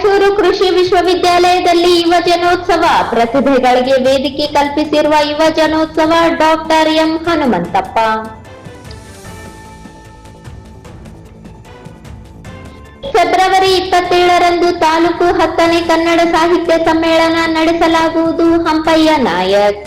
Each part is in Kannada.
ರಾಯಚೂರು ಕೃಷಿ ವಿಶ್ವವಿದ್ಯಾಲಯದಲ್ಲಿ ಯುವ ಜನೋತ್ಸವ ಪ್ರತಿಭೆಗಳಿಗೆ ವೇದಿಕೆ ಕಲ್ಪಿಸಿರುವ ಯುವ ಜನೋತ್ಸವ ಡಾಕ್ಟರ್ ಎಂ ಹನುಮಂತಪ್ಪ. ಫೆಬ್ರವರಿ 27ರಂದು ತಾಲೂಕು 10ನೇ ಕನ್ನಡ ಸಾಹಿತ್ಯ ಸಮ್ಮೇಳನ ನಡೆಸಲಾಗುವುದು. ಹಂಪಯ್ಯ ನಾಯಕ್.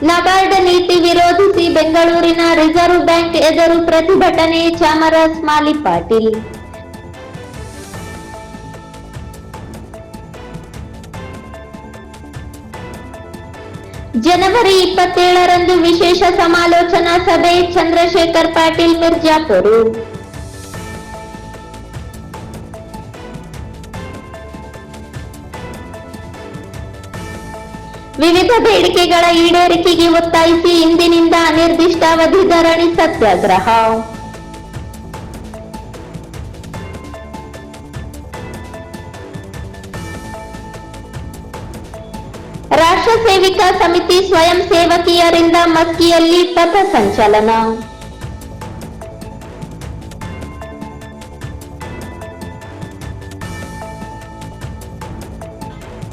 ನಬಾರ್ಡ್ ನೀತಿ ವಿರೋಧಿಸಿ ಬೆಂಗಳೂರಿನ ರಿಸರ್ವ್ ಬ್ಯಾಂಕ್ ಎದುರು ಪ್ರತಿಭಟನೆ. ಚಾಮರಾಜ ಮಾಲಿ ಪಾಟೀಲ್. ಜನವರಿ 27ರಂದು ವಿಶೇಷ ಸಮಾಲೋಚನಾ ಸಭೆ. ಚಂದ್ರಶೇಖರ್ ಪಾಟೀಲ್ ಮಿರ್ಜಾಪುರ. ವಿವಿಧ ಬೇಡಿಕೆಗಳ ಈಡೇರಿಕೆಗೆ ಒತ್ತಾಯಿಸಿ ಇಂದಿನಿಂದ ಅನಿರ್ದಿಷ್ಟಾವಧಿ ಧರಣಿ ಸತ್ಯಾಗ್ರಹ. ರಾಷ್ಟ್ರ ಸೇವಿಕಾ ಸಮಿತಿ ಸ್ವಯಂ ಸೇವಕಿಯರಿಂದ ಮಸ್ಕಿಯಲ್ಲಿ ಪಥ ಸಂಚಲನ.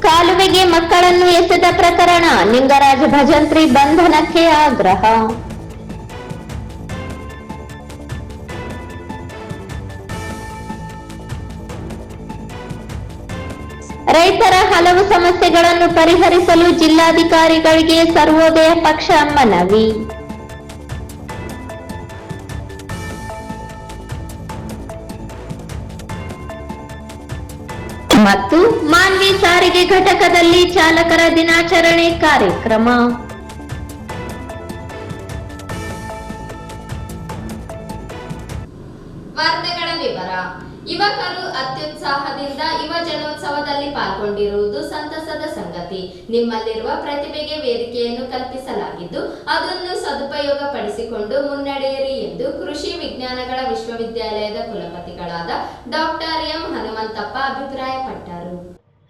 ಕಾಲುವೆಗೆ ಮಕ್ಕಳನ್ನು ಎಸೆದ ಪ್ರಕರಣ. ನಿಂಗರಾಜ ಭಜಂತ್ರಿ ಬಂಧನಕ್ಕೆ ಆಗ್ರಹ. ರೈತರ ಹಲವು ಸಮಸ್ಯೆಗಳನ್ನು ಪರಿಹರಿಸಲು ಜಿಲ್ಲಾಧಿಕಾರಿಗಳಿಗೆ ಸರ್ವೋದಯ ಪಕ್ಷ ಮನವಿ. ಮತ್ತು ಮಾನ್ವಿ ಸಾರಿಗೆ ಘಟಕದಲ್ಲಿ ಚಾಲಕರ ದಿನಾಚರಣೆ ಕಾರ್ಯಕ್ರಮ. ವಾರ್ತೆಗಳ ವಿವರ. ಯುವಕರು ಅತ್ಯುತ್ಸಾಹದಿಂದ ಯುವ ಜನೋತ್ಸವದಲ್ಲಿ ಪಾಲ್ಗೊಂಡಿರುವುದು ಸಂತಸದ ಸಂಗತಿ. ನಿಮ್ಮಲ್ಲಿರುವ ಪ್ರತಿಭೆಗೆ ವೇದಿಕೆಯನ್ನು ಕಲ್ಪಿಸಲಾಗಿದ್ದು ಅದನ್ನು ಸದುಪಯೋಗ ಪಡಿಸಿಕೊಂಡು ಮುನ್ನಡೆಯಿರಿ ಎಂದು ಕೃಷಿ ವಿಜ್ಞಾನಗಳ ವಿಶ್ವವಿದ್ಯಾಲಯದ ಕುಲಪತಿಗಳಾದ ಡಾಕ್ಟರ್ ಎಂ ಹನುಮಂತಪ್ಪ ಅಭಿಪ್ರಾಯಪಟ್ಟರು.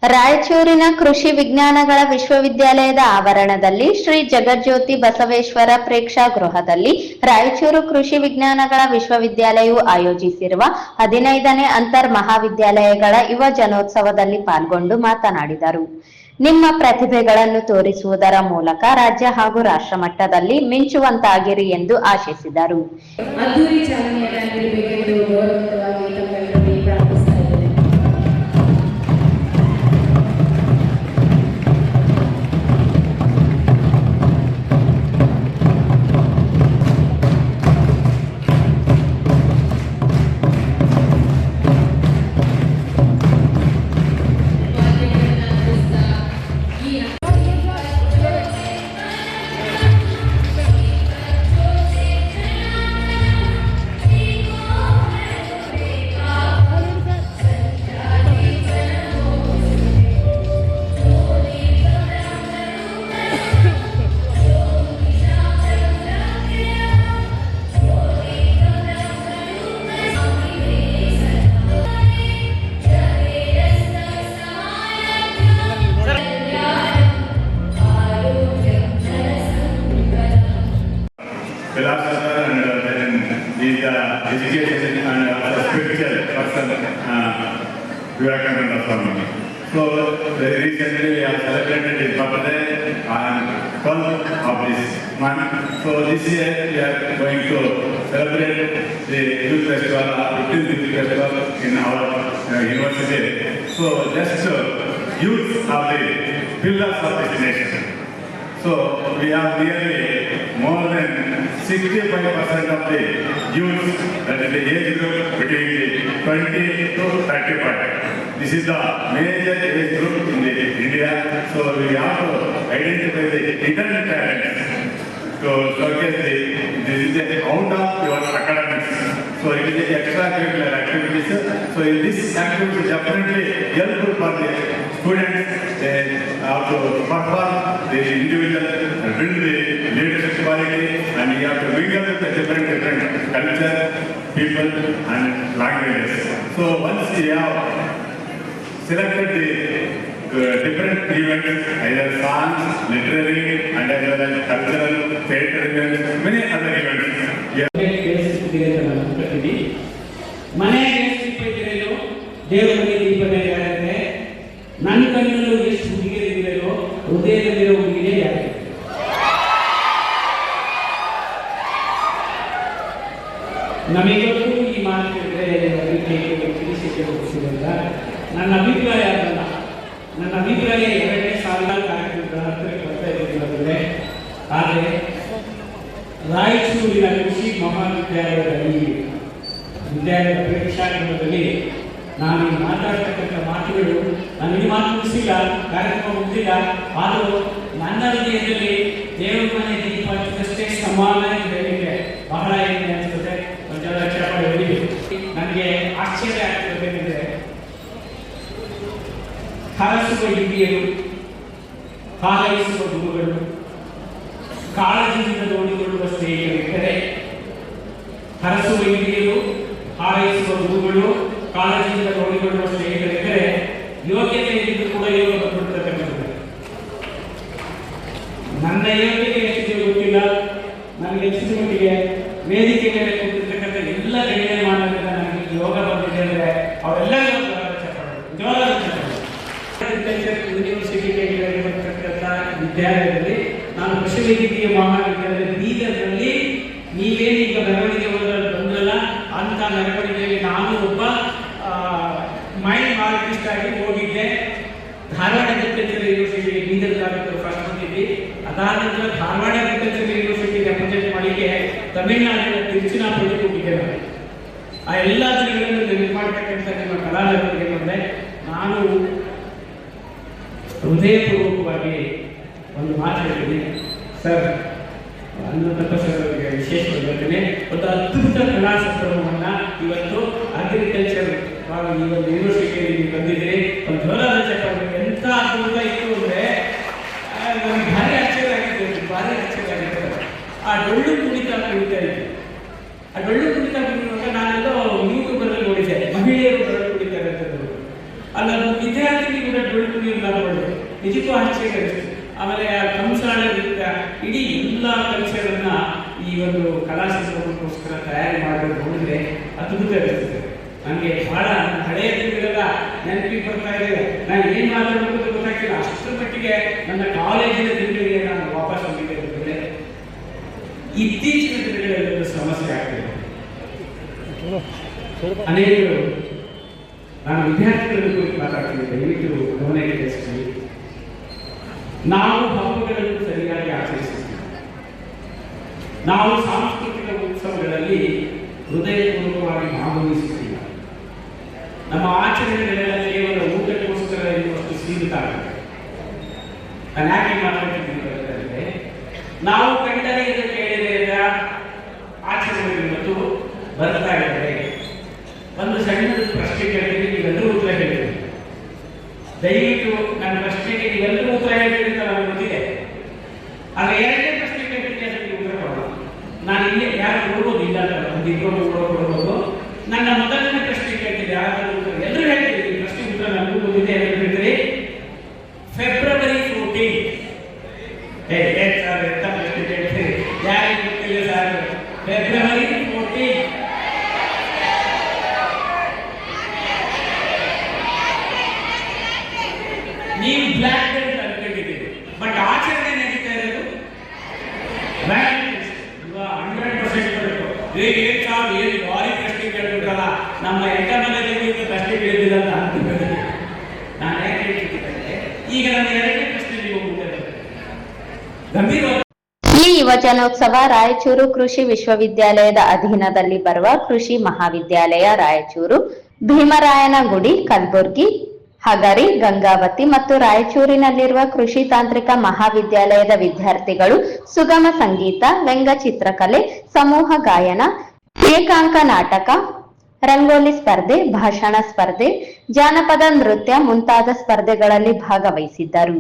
ರಾಯಚೂರಿನ ಕೃಷಿ ವಿಜ್ಞಾನಗಳ ವಿಶ್ವವಿದ್ಯಾಲಯದ ಆವರಣದಲ್ಲಿ ಶ್ರೀ ಜಗಜ್ಯೋತಿ ಬಸವೇಶ್ವರ ಪ್ರೇಕ್ಷಾಗೃಹದಲ್ಲಿ ರಾಯಚೂರು ಕೃಷಿ ವಿಜ್ಞಾನಗಳ ವಿಶ್ವವಿದ್ಯಾಲಯವು ಆಯೋಜಿಸಿರುವ 15ನೇ ಅಂತರ್ ಮಹಾವಿದ್ಯಾಲಯಗಳ ಯುವ ಜನೋತ್ಸವದಲ್ಲಿ ಪಾಲ್ಗೊಂಡು ಮಾತನಾಡಿದರು. ನಿಮ್ಮ ಪ್ರತಿಭೆಗಳನ್ನು ತೋರಿಸುವುದರ ಮೂಲಕ ರಾಜ್ಯ ಹಾಗೂ ರಾಷ್ಟ್ರ ಮಟ್ಟದಲ್ಲಿ ಮಿಂಚುವಂತಾಗಿರಿ ಎಂದು ಆಶಿಸಿದರು. philosopher and he's the education and spiritual person, Vivekananda Swami. So very recently we have celebrated his birthday on 12th of this month. So this year we are going to celebrate the youth festival, 15th youth festival in our university. So just youth are the pillars of this nation. So we have nearly more than 65% of the youth, that is the age group between 20 to 35. This is the major age group in India. So we have to identify the hidden talents to showcase this is the out of your academics. So it is the extracurricular activities. So in this activity definitely helpful for the students. They have to perform the individual, build the leadership quality, and you have to mingle with the different culture, people and languages. So once we have selected the different events, either songs, literary, and as well as cultural, theatre events, many other events. ಮನೆಯಾಗ ಎಷ್ಟು ದೀಪ ಇದ್ದೀರೇನೋ ದೇವರ ಮನೆ ದೀಪನೇ ಯಾರಿದೆ. ನನ್ನ ಕಣ್ಣಲ್ಲೂ ಎಷ್ಟು ಹುಡುಗಿಯರಿದ್ದೀರೇನೋ ಹೃದಯದಲ್ಲಿರೋ ಹುಡುಗಿನೇ ಯಾರಿದೆ. ನಮಗೊತ್ತು ಈ ಮಾತು ತಿಳಿಸಿಲ್ಲ. ನನ್ನ ಅಭಿಪ್ರಾಯ ಅಲ್ಲ, ನನ್ನ ಅಭಿಪ್ರಾಯ 2ನೇ ಸಾಲಿನ ಕಾರ್ಯಕ್ರಮಗಳ ಹತ್ತಿರಕ್ಕೆ ಬರ್ತಾ ಇದ್ದೀವಿ. ಆದರೆ ರಾಯಚೂರಿನ ಕೃಷಿ ಮಹಾವಿದ್ಯಾಲಯದಲ್ಲಿ ವಿದ್ಯಾಲಯದ ಪರೀಕ್ಷಾಕ್ರಮದಲ್ಲಿ ನಾನು ಮಾತಾಡ್ತಕ್ಕಂಥ ಮಾತುಗಳು ನನಗೆ ಮಾತು ಮುಗಿಸಿಲ್ಲ, ಕಾರ್ಯಕ್ರಮ ಮುಗಿದಿಲ್ಲ. ಆದರೂ ನನ್ನ ಹೃದಯದಲ್ಲಿ ದೇವರ ಮನೆ ದೀಪ ಹಚ್ಚಿದಷ್ಟೇ ಸಮಾನ ಹೇಳಲಿಕ್ಕೆ ಬಹಳ ಏನಿದೆ ಅನಿಸುತ್ತೆ. ಒಂದೆಲ್ಲ ಚಳವಳಿ ನನಗೆ ಆಶ್ಚರ್ಯ ಆಗ್ತಿರಬೇಕಿದ್ರೆ, ಹರಸುವ ಹಿರಿಯರು, ಹಾರೈಸುವ ಗುರುಗಳು, ಕಾಳಜಿಯಿಂದ ನೋಡಿಕೊಳ್ಳುವ ಸ್ನೇಹಿತರಿದ್ದರೆ, ಹರಸುವ ಹಿರಿಯರು, ಹಾರೈಸುವ ಗುರುಗಳು, ಕಾಳಜಿಯಿಂದ ನೋಡಿಕೊಳ್ಳುವ ಸ್ನೇಹಿತರಿದ್ದರೆ ಯೋಗ್ಯತೆ ಇದ್ದು ಕೂಡ ಯೋಗ ಬಂದ್ಬಿಡ್ತಕ್ಕಂಥದ್ದು. ನನ್ನ ಯೋಗ್ಯತೆ ಎಷ್ಟಿದೆ ಗೊತ್ತಿಲ್ಲ. ನನಗೆ ಹೆಚ್ಚಿನ ಮಟ್ಟಿಗೆ ವೇದಿಕೆ ಮೇಲೆ ಕೂತಿರ್ತಕ್ಕಂಥ ಎಲ್ಲ ಗಣನೆ ಮಾಡೋದ್ರಿಂದ ನನಗೆ ಯೋಗ ಬಂದಿದೆ ಅಂದರೆ ಅವರೆಲ್ಲರೂ ಯೂನಿವರ್ಸಿಟಿಗೆ ಬರ್ತಕ್ಕಂಥ ವಿದ್ಯಾಲಯದಲ್ಲಿ ನಾನು ಕೃಷಿ ವೈದ್ಯಕೀಯ ಮಹಾವಿದ್ಯಾಲಯದ ಬೀದರ್ನಲ್ಲಿ ನೀವೇನೀಗ ಮೆರವಣಿಗೆ ಬಂದ್ರಲ್ಲ ಅಂತ ಮೆರವಣಿಗೆಯಲ್ಲಿ ನಾನು ಒಬ್ಬ ಮೈಂಡ್ ಮಾರ್ಕಿಸ್ಟ್ ಆಗಿ ಹೋಗಿದ್ದೆ. ಧಾರವಾಡ ಅಗ್ರಿಕಲ್ಚರ್ ಯೂನಿವರ್ಸಿಟಿಗೆ ಬೀದರ್ ತಾಲೂಕು ಫಸ್ಟ್ ಬಂದಿದ್ವಿ. ಅದಾದ ನಂತರ ಧಾರವಾಡ ಅಗ್ರಿಕಲ್ಚರ್ ಯೂನಿವರ್ಸಿಟಿ ರೆಪ್ರೆಸೆಂಟ್ ಮಾಡಿಗೆ ತಮಿಳುನಾಡಿನ ತಿರುಚಿನಾಪಳ್ಳಿ ಹೋಗಿದ್ದೆ. ಆ ಎಲ್ಲ ದಿನಗಳನ್ನು ನೆನಪು ಮಾಡ್ತಕ್ಕಂಥ ನಿಮ್ಮ ಕಲಾವಿದರಿಗೆ ಬಂದರೆ ನಾನು ಹೃದಯಪೂರ್ವಕವಾಗಿ ಒಂದು ಮಾತು ಹೇಳ್ತೀನಿ ಸರ್. ಅನ್ನತಪ್ಪ ಸರ್ ಅವರಿಗೆ ವಿಶೇಷವಾಗಿ ಹೇಳ್ತೇನೆ. ಒಂದು ಅದ್ಭುತ ಕಲಾ ಸಂಭ್ರಮವನ್ನು ಇವತ್ತು ಅಗ್ರಿಕಲ್ಚರ್ ಈ ಒಂದು ಯೂನಿವರ್ಸಿಟಿಯಲ್ಲಿ ಬಂದಿದ್ದೀರಿ. ಒಂದು ಜೋರಾದ ಚಪ್ಪಾಳೆ. ಎಂಥ ಅದ್ಭುತ ಇತ್ತು ಅಂದರೆ ನನಗೆ ಭಾರಿ ಆಶ್ಚರ್ಯ ಆಗಿತ್ತು, ಭಾರಿ ಆಶ್ಚರ್ಯ ಆಗಿತ್ತು. ಆ ಡೊಳ್ಳು ಕುಣಿತ ಕುಣಿತಾ ಇತ್ತು. ಆ ಡೊಳ್ಳು ಕುಣಿತ ಕುಣಿಯುವಾಗ ನಾನೆಲ್ಲೋ ಯೂಟ್ಯೂಬಲ್ಲಿ ನೋಡಿದ್ದೆ, ಮಹಿಳೆಯರು ಡೊಳ್ಳು ಕುಣಿತಾರೆ ಅಂತಂದರು. ಅಲ್ಲ ವಿದ್ಯಾರ್ಥಿಗಳು ಕೂಡ ಡೊಳ್ಳು ಕುಣಿಯೋದು ನೋಡಿದೆ, ನಿಜಕ್ಕೂ ಆಶ್ಚರ್ಯ ಅನಿಸ್ತು. ಆಮೇಲೆ ಆ ಕಂಸಾಳದಿಂದ ಇಡೀ ಎಲ್ಲ ಕಲ್ಚರನ್ನ ಈ ಒಂದು ಕಲಾ ಸಂದರ್ಭಕ್ಕೋಸ್ಕರ ತಯಾರಿ ಮಾಡೋದು ನೋಡಿದ್ರೆ ಅದ್ಭುತ ಅನಿಸ್ತದೆ. ನನಗೆ ಬಹಳ ಹಳೆಯ ದಿನಗಳೆಲ್ಲ ನೆನಪಿಗೆ ಬರ್ತಾ ಇದೆ. ನಾನು ಏನು ಮಾತಾಡಬೇಕು ಗೊತ್ತಾಗ್ತಿಲ್ಲ. ಅಷ್ಟರ ಮಟ್ಟಿಗೆ ನನ್ನ ಕಾಲೇಜಿನ ದಿನಗಳಿಗೆ ನಾನು ವಾಪಸ್ ಹೋಗಿದ್ದೆ ಅಂತಂದರೆ ಇತ್ತೀಚಿನ ದಿನಗಳಲ್ಲಿ ಒಂದು ಸಮಸ್ಯೆ ಆಗ್ತಿದೆ. ಅನೇಕರು ನಾನು ವಿದ್ಯಾರ್ಥಿಗಳ ಕುರಿತು ಮಾತಾಡ್ತೀನಿ, ದಯವಿಟ್ಟು ಗಮನ ಇರಿಸಿ. ನಾವು ಹಬ್ಬಗಳನ್ನು ಸರಿಯಾಗಿ ಆಚರಿಸುತ್ತೀವಿ. ನಾವು ಸಾಂಸ್ಕೃತಿಕ ಉತ್ಸವಗಳಲ್ಲಿ ಹೃದಯಪೂರ್ವಕವಾಗಿ ಭಾಗವಹಿಸುತ್ತೀವಿ. ನಮ್ಮ ಆಚರಣೆಗಳೆಲ್ಲ ಕೇವಲ ಊಟಕ್ಕೋಸ್ಕರ ಇರುವಷ್ಟು ಸೀಮಿತ ಆಗುತ್ತೆ. ನಾನು ಯಾಕೆ ಮಾತಾಡ್ತಿದ್ದೀನಿ, ನಾವು ಕಂಡರೆ ಇದು ಕೇಳಿದ ಆಚರಣೆಗಳು ಇವತ್ತು ಬರ್ತಾ ಇದ್ದಾರೆ. ಒಂದು ಸಣ್ಣ ಪ್ರಶ್ನೆ ಕೇಳಿದ್ರೆ ನೀವೆಲ್ಲರೂ ಉತ್ತರ ಹೇಳ್ತೀವಿ. ದಯವಿಟ್ಟು ನನ್ನ ಪ್ರಶ್ನೆಗೆ ನೀವೆಲ್ಲರೂ ಉತ್ತರ ಹೇಳ್ತೀರಿ ಅಂತ ನನಗೆ ಗೊತ್ತಿದೆ. ಆದರೆ 2ನೇ ಪ್ರಶ್ನೆ ಕೇಳಿದ್ರೆ ಅದಕ್ಕೆ ಉತ್ತರ ಕೊಡೋಣ. ನಾನು ಇಲ್ಲೇ ಯಾರು ಕೊಡ್ಬೋದು, ಇಲ್ಲ ಅಂತ ಇಟ್ಕೊಂಡು ಕೊಡ್ಬೋದು. ನನ್ನ ಮೊದಲನೇ ಪ್ರಶ್ನೆ ಕೇಳ್ತಿದ್ದೆ, ಯಾರಾದ್ರೂ ಉತ್ತರ ಎಲ್ಲರೂ ಹೇಳ್ತೀರಿ. ಈ ಪ್ರಶ್ನೆ ಉತ್ತರ ನನಗೂ ಬಂದಿದೆ. ಎಲ್ಲರೂ ಹೇಳ್ತೀರಿ ಫೆಬ್ರವರಿ 14. ಸರ್ ಎಂತ ಪ್ರಶ್ನೆ ಕೇಳ್ತೀರಿ, ಯಾರಿಗೆ ಗೊತ್ತಿಲ್ಲ ಸರ್? ಫೆಬ್ರವರಿ 14 ನೀವು ಬ್ಲ್ಯಾಕ್ ಬೆಲ್ಟ್ ಅನ್ಕೊಂಡಿದ್ದೀರಿ, ಬಟ್ ಆಚರಣೆ ನಡೀತಾ ಇರೋದು 100% ಬರಬೇಕು. ಏನು ಸಾರ್ ಏನು ಭಾರಿ ಪ್ರಶ್ನೆ ಕೇಳ್ಬಿಟ್ರಲ್ಲ, ನಮ್ಮ ಎಂಟಮನೆಯಲ್ಲಿ ಪ್ರಶ್ನೆ ಕೇಳಿದಿಲ್ಲ ಅಂತ ಅನ್ಕೊಂಡಿದ್ದೀನಿ. ನಾನು ಯಾಕೆ ಹೇಳ್ತಿದ್ದೆ, ಈಗ ನನ್ನ 2ನೇ ಪ್ರಶ್ನೆ ನೀವು ಮುಂದೆ ಗಂಭೀರವಾಗಿ. ಈ ಯುವಜನೋತ್ಸವ ರಾಯಚೂರು ಕೃಷಿ ವಿಶ್ವವಿದ್ಯಾಲಯದ ಅಧೀನದಲ್ಲಿ ಬರುವ ಕೃಷಿ ಮಹಾವಿದ್ಯಾಲಯ ರಾಯಚೂರು, ಭೀಮರಾಯನಗುಡಿ, ಕಲಬುರ್ಗಿ, ಹಗರಿ, ಗಂಗಾವತಿ ಮತ್ತು ರಾಯಚೂರಿನಲ್ಲಿರುವ ಕೃಷಿ ತಾಂತ್ರಿಕ ಮಹಾವಿದ್ಯಾಲಯದ ವಿದ್ಯಾರ್ಥಿಗಳು ಸುಗಮ ಸಂಗೀತ, ವ್ಯಂಗ್ಯಚಿತ್ರಕಲೆ, ಸಮೂಹ ಗಾಯನ, ಏಕಾಂಕ ನಾಟಕ, ರಂಗೋಲಿ ಸ್ಪರ್ಧೆ, ಭಾಷಣ ಸ್ಪರ್ಧೆ, ಜಾನಪದ ನೃತ್ಯ ಮುಂತಾದ ಸ್ಪರ್ಧೆಗಳಲ್ಲಿ ಭಾಗವಹಿಸಿದ್ದರು.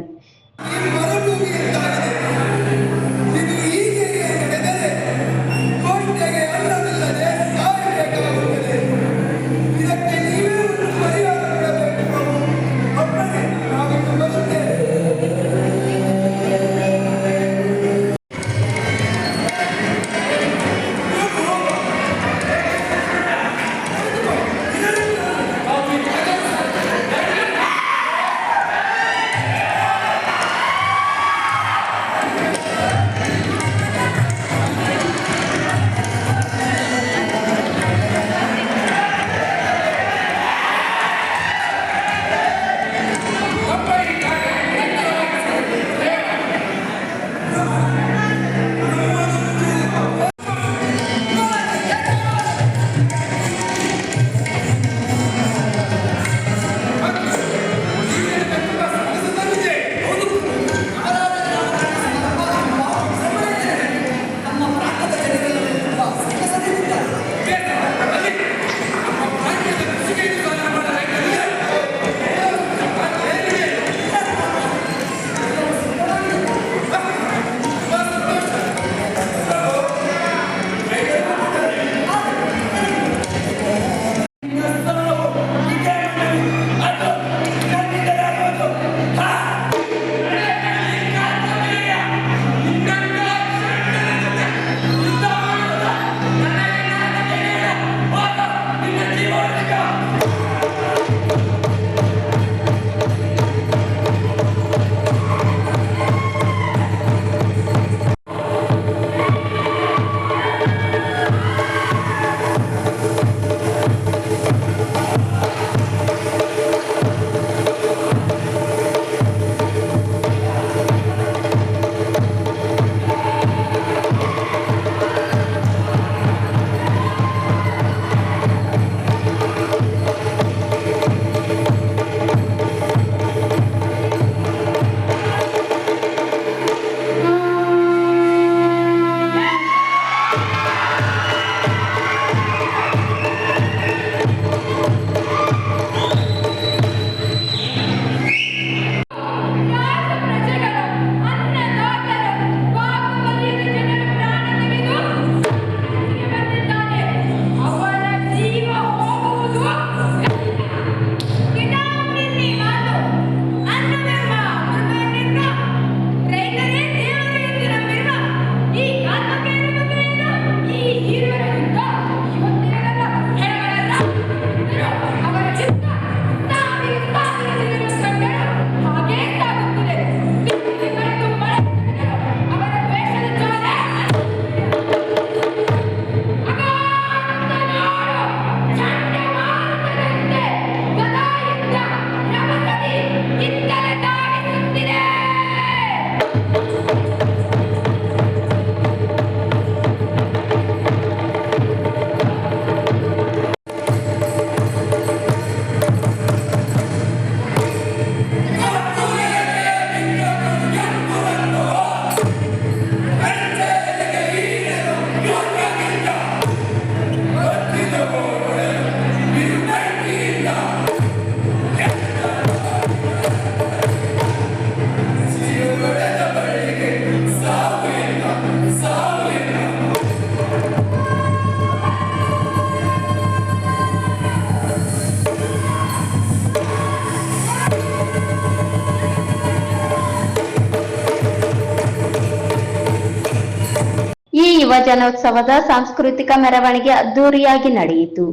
ಯುವಜನೋತ್ಸವದ ಸಾಂಸ್ಕೃತಿಕ ಮೆರವಣಿಗೆ ಅದ್ದೂರಿಯಾಗಿ ನಡೆಯಿತು.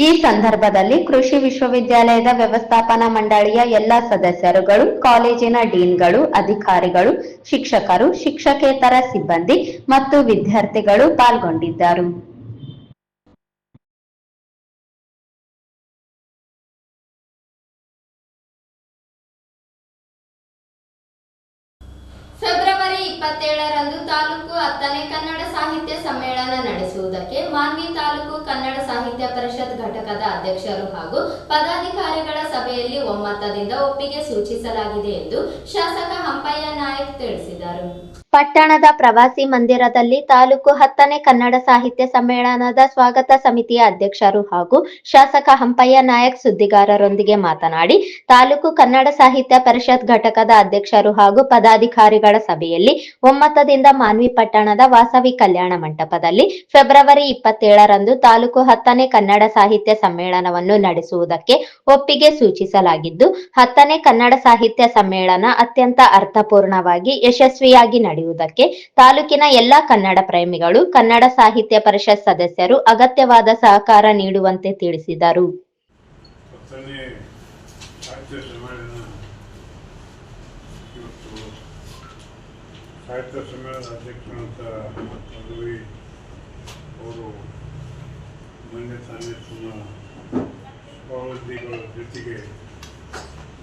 ಈ ಸಂದರ್ಭದಲ್ಲಿ ಕೃಷಿ ವಿಶ್ವವಿದ್ಯಾಲಯದ ವ್ಯವಸ್ಥಾಪನಾ ಮಂಡಳಿಯ ಎಲ್ಲ ಸದಸ್ಯರುಗಳು, ಕಾಲೇಜಿನ ಡೀನ್ಗಳು, ಅಧಿಕಾರಿಗಳು, ಶಿಕ್ಷಕರು, ಶಿಕ್ಷಕೇತರ ಸಿಬ್ಬಂದಿ ಮತ್ತು ವಿದ್ಯಾರ್ಥಿಗಳು ಪಾಲ್ಗೊಂಡಿದ್ದರು. ಫೆಬ್ರವರಿ 27ರಂದು ತಾಲೂಕು 10ನೇ ಕನ್ನಡ ಸಾಹಿತ್ಯ ಸಮ್ಮೇಳನ ನಡೆಸುವುದಕ್ಕೆ ಮಾನ್ವಿ ತಾಲೂಕು ಕನ್ನಡ ಸಾಹಿತ್ಯ ಪರಿಷತ್ ಘಟಕದ ಅಧ್ಯಕ್ಷರು ಹಾಗೂ ಪದಾಧಿಕಾರಿಗಳ ಸಭೆಯಲ್ಲಿ ಒಮ್ಮತದಿಂದ ಒಪ್ಪಿಗೆ ಸೂಚಿಸಲಾಗಿದೆ ಎಂದು ಶಾಸಕ ಹಂಪಯ್ಯ ನಾಯಕ್ ತಿಳಿಸಿದರು. ಪಟ್ಟಣದ ಪ್ರವಾಸಿ ಮಂದಿರದಲ್ಲಿ ತಾಲೂಕು 10ನೇ ಕನ್ನಡ ಸಾಹಿತ್ಯ ಸಮ್ಮೇಳನದ ಸ್ವಾಗತ ಸಮಿತಿಯ ಅಧ್ಯಕ್ಷರು ಹಾಗೂ ಶಾಸಕ ಹಂಪಯ್ಯ ನಾಯಕ್ ಸುದ್ದಿಗಾರರೊಂದಿಗೆ ಮಾತನಾಡಿ, ತಾಲೂಕು ಕನ್ನಡ ಸಾಹಿತ್ಯ ಪರಿಷತ್ ಘಟಕದ ಅಧ್ಯಕ್ಷರು ಹಾಗೂ ಪದಾಧಿಕಾರಿಗಳ ಸಭೆಯಲ್ಲಿ ಒಮ್ಮತದಿಂದ ಮಾನ್ವಿ ಪಟ್ಟಣದ ವಾಸವಿ ಕಲ್ಯಾಣ ಮಂಟಪದಲ್ಲಿ ಫೆಬ್ರವರಿ 27ರಂದು ತಾಲೂಕು 10ನೇ ಕನ್ನಡ ಸಾಹಿತ್ಯ ಸಮ್ಮೇಳನವನ್ನು ನಡೆಸುವುದಕ್ಕೆ ಒಪ್ಪಿಗೆ ಸೂಚಿಸಲಾಗಿದ್ದು, 10ನೇ ಕನ್ನಡ ಸಾಹಿತ್ಯ ಸಮ್ಮೇಳನ ಅತ್ಯಂತ ಅರ್ಥಪೂರ್ಣವಾಗಿ ಯಶಸ್ವಿಯಾಗಿ ನಡೆಯುವುದಕ್ಕೆ ತಾಲೂಕಿನ ಎಲ್ಲಾ ಕನ್ನಡ ಪ್ರೇಮಿಗಳು, ಕನ್ನಡ ಸಾಹಿತ್ಯ ಪರಿಷತ್ ಸದಸ್ಯರು ಅಗತ್ಯವಾದ ಸಹಕಾರ ನೀಡುವಂತೆ ತಿಳಿಸಿದರು. ಸಾಹಿತ್ಯ ಸಮ್ಮೇಳನದ ಅಧ್ಯಕ್ಷರಂತ ಪದವಿ ಅವರು ಮೊನ್ನೆ ತಾನೇ ಸ್ವಾವಲಂಬಿಗಳ ಜೊತೆಗೆ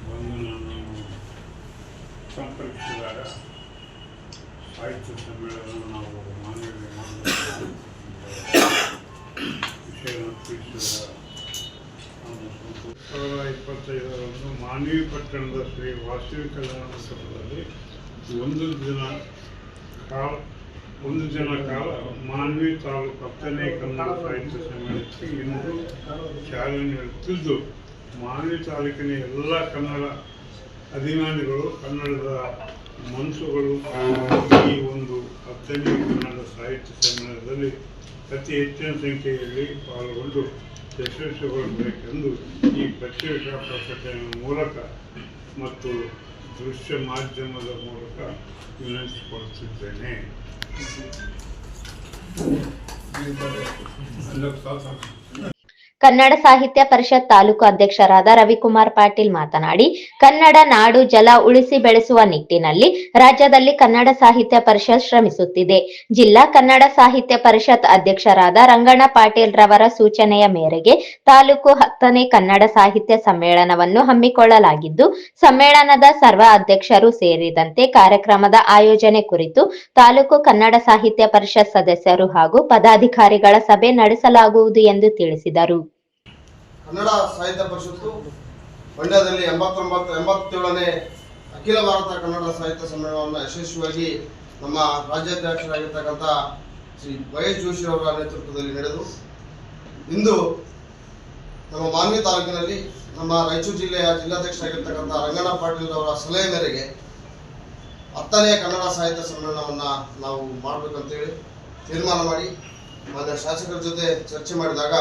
ಬಂದು ನಾನು ಸಂಪರ್ಕಿಸಿದಾಗ ಸಾಹಿತ್ಯ ಸಮ್ಮೇಳನ ನಾವು ಮಾನವೀಯ ಮಾಡಬೇಕು ವಿಷಯವನ್ನು ತಿಳಿಸಿದ 25ರಂದು ಮಾನ್ವಿ ಪಟ್ಟಣದ ಶ್ರೀ ವಾಸವಿ ಕಲ್ಯಾಣ ಮಂಟಪದಲ್ಲಿ ಒಂದು ದಿನ ಕಾಲ ಮಾನ್ವಿ ತಾಲೂಕು 10ನೇ ಕನ್ನಡ ಸಾಹಿತ್ಯ ಸಮ್ಮೇಳನಕ್ಕೆ ಇಂದು ಚಾಲನೆ ನೀಡುತ್ತಿದ್ದು, ಮಾನ್ವಿ ತಾಲೂಕಿನ ಎಲ್ಲ ಕನ್ನಡ ಅಭಿಮಾನಿಗಳು, ಕನ್ನಡದ ಮನಸ್ಸುಗಳು ಈ ಒಂದು 10ನೇ ಕನ್ನಡ ಸಾಹಿತ್ಯ ಸಮ್ಮೇಳನದಲ್ಲಿ ಅತಿ ಹೆಚ್ಚಿನ ಸಂಖ್ಯೆಯಲ್ಲಿ ಪಾಲ್ಗೊಂಡು ಯಶಸ್ವಿಗೊಳ್ಳಬೇಕೆಂದು ಈ ಪತ್ರಿಕಾ ಪ್ರಕಟಣೆಯ ಮೂಲಕ ಮತ್ತು ದೃಶ್ಯ ಮಾಧ್ಯಮದ ಮೂಲಕ ವಿನಂತಿಸಿಕೊಳ್ಳುತ್ತಿದ್ದೇನೆ. ಕನ್ನಡ ಸಾಹಿತ್ಯ ಪರಿಷತ್ ತಾಲೂಕು ಅಧ್ಯಕ್ಷರಾದ ರವಿಕುಮಾರ್ ಪಾಟೀಲ್ ಮಾತನಾಡಿ, ಕನ್ನಡ ನಾಡು ಜಲ ಉಳಿಸಿ ಬೆಳೆಸುವ ನಿಟ್ಟಿನಲ್ಲಿ ರಾಜ್ಯದಲ್ಲಿ ಕನ್ನಡ ಸಾಹಿತ್ಯ ಪರಿಷತ್ ಶ್ರಮಿಸುತ್ತಿದೆ. ಜಿಲ್ಲಾ ಕನ್ನಡ ಸಾಹಿತ್ಯ ಪರಿಷತ್ ಅಧ್ಯಕ್ಷರಾದ ರಂಗಣ್ಣ ಪಾಟೀಲ್ ರವರ ಸೂಚನೆಯ ಮೇರೆಗೆ ತಾಲೂಕು 10ನೇ ಕನ್ನಡ ಸಾಹಿತ್ಯ ಸಮ್ಮೇಳನವನ್ನು ಹಮ್ಮಿಕೊಳ್ಳಲಾಗಿದ್ದು, ಸಮ್ಮೇಳನದ ಸರ್ವ ಅಧ್ಯಕ್ಷರು ಸೇರಿದಂತೆ ಕಾರ್ಯಕ್ರಮದ ಆಯೋಜನೆ ಕುರಿತು ತಾಲೂಕು ಕನ್ನಡ ಸಾಹಿತ್ಯ ಪರಿಷತ್ ಸದಸ್ಯರು ಹಾಗೂ ಪದಾಧಿಕಾರಿಗಳ ಸಭೆ ನಡೆಸಲಾಗುವುದು ಎಂದು ತಿಳಿಸಿದರು. ಕನ್ನಡ ಸಾಹಿತ್ಯ ಪರಿಷತ್ತು ಮಂಡ್ಯದಲ್ಲಿ 87ನೇ ಅಖಿಲ ಭಾರತ ಕನ್ನಡ ಸಾಹಿತ್ಯ ಸಮ್ಮೇಳನವನ್ನು ಯಶಸ್ವಿಯಾಗಿ ನಮ್ಮ ರಾಜ್ಯಾಧ್ಯಕ್ಷರಾಗಿರ್ತಕ್ಕಂಥ ಶ್ರೀ ವೈಎಸ್ ಜೋಶಿ ಅವರ ನೇತೃತ್ವದಲ್ಲಿ ನಡೆದು ಇಂದು ನಮ್ಮ ಮಾನ್ವಿ ತಾಲೂಕಿನಲ್ಲಿ ನಮ್ಮ ರಾಯಚೂರು ಜಿಲ್ಲೆಯ ಜಿಲ್ಲಾಧ್ಯಕ್ಷರಾಗಿರ್ತಕ್ಕಂಥ ರಂಗಣ್ಣ ಪಾಟೀಲ್ ಅವರ ಸಲಹೆ ಮೇರೆಗೆ 10ನೇ ಕನ್ನಡ ಸಾಹಿತ್ಯ ಸಮ್ಮೇಳನವನ್ನು ನಾವು ಮಾಡಬೇಕಂತೇಳಿ ತೀರ್ಮಾನ ಮಾಡಿ ಮಾನ್ಯ ಶಾಸಕರ ಜೊತೆ ಚರ್ಚೆ ಮಾಡಿದಾಗ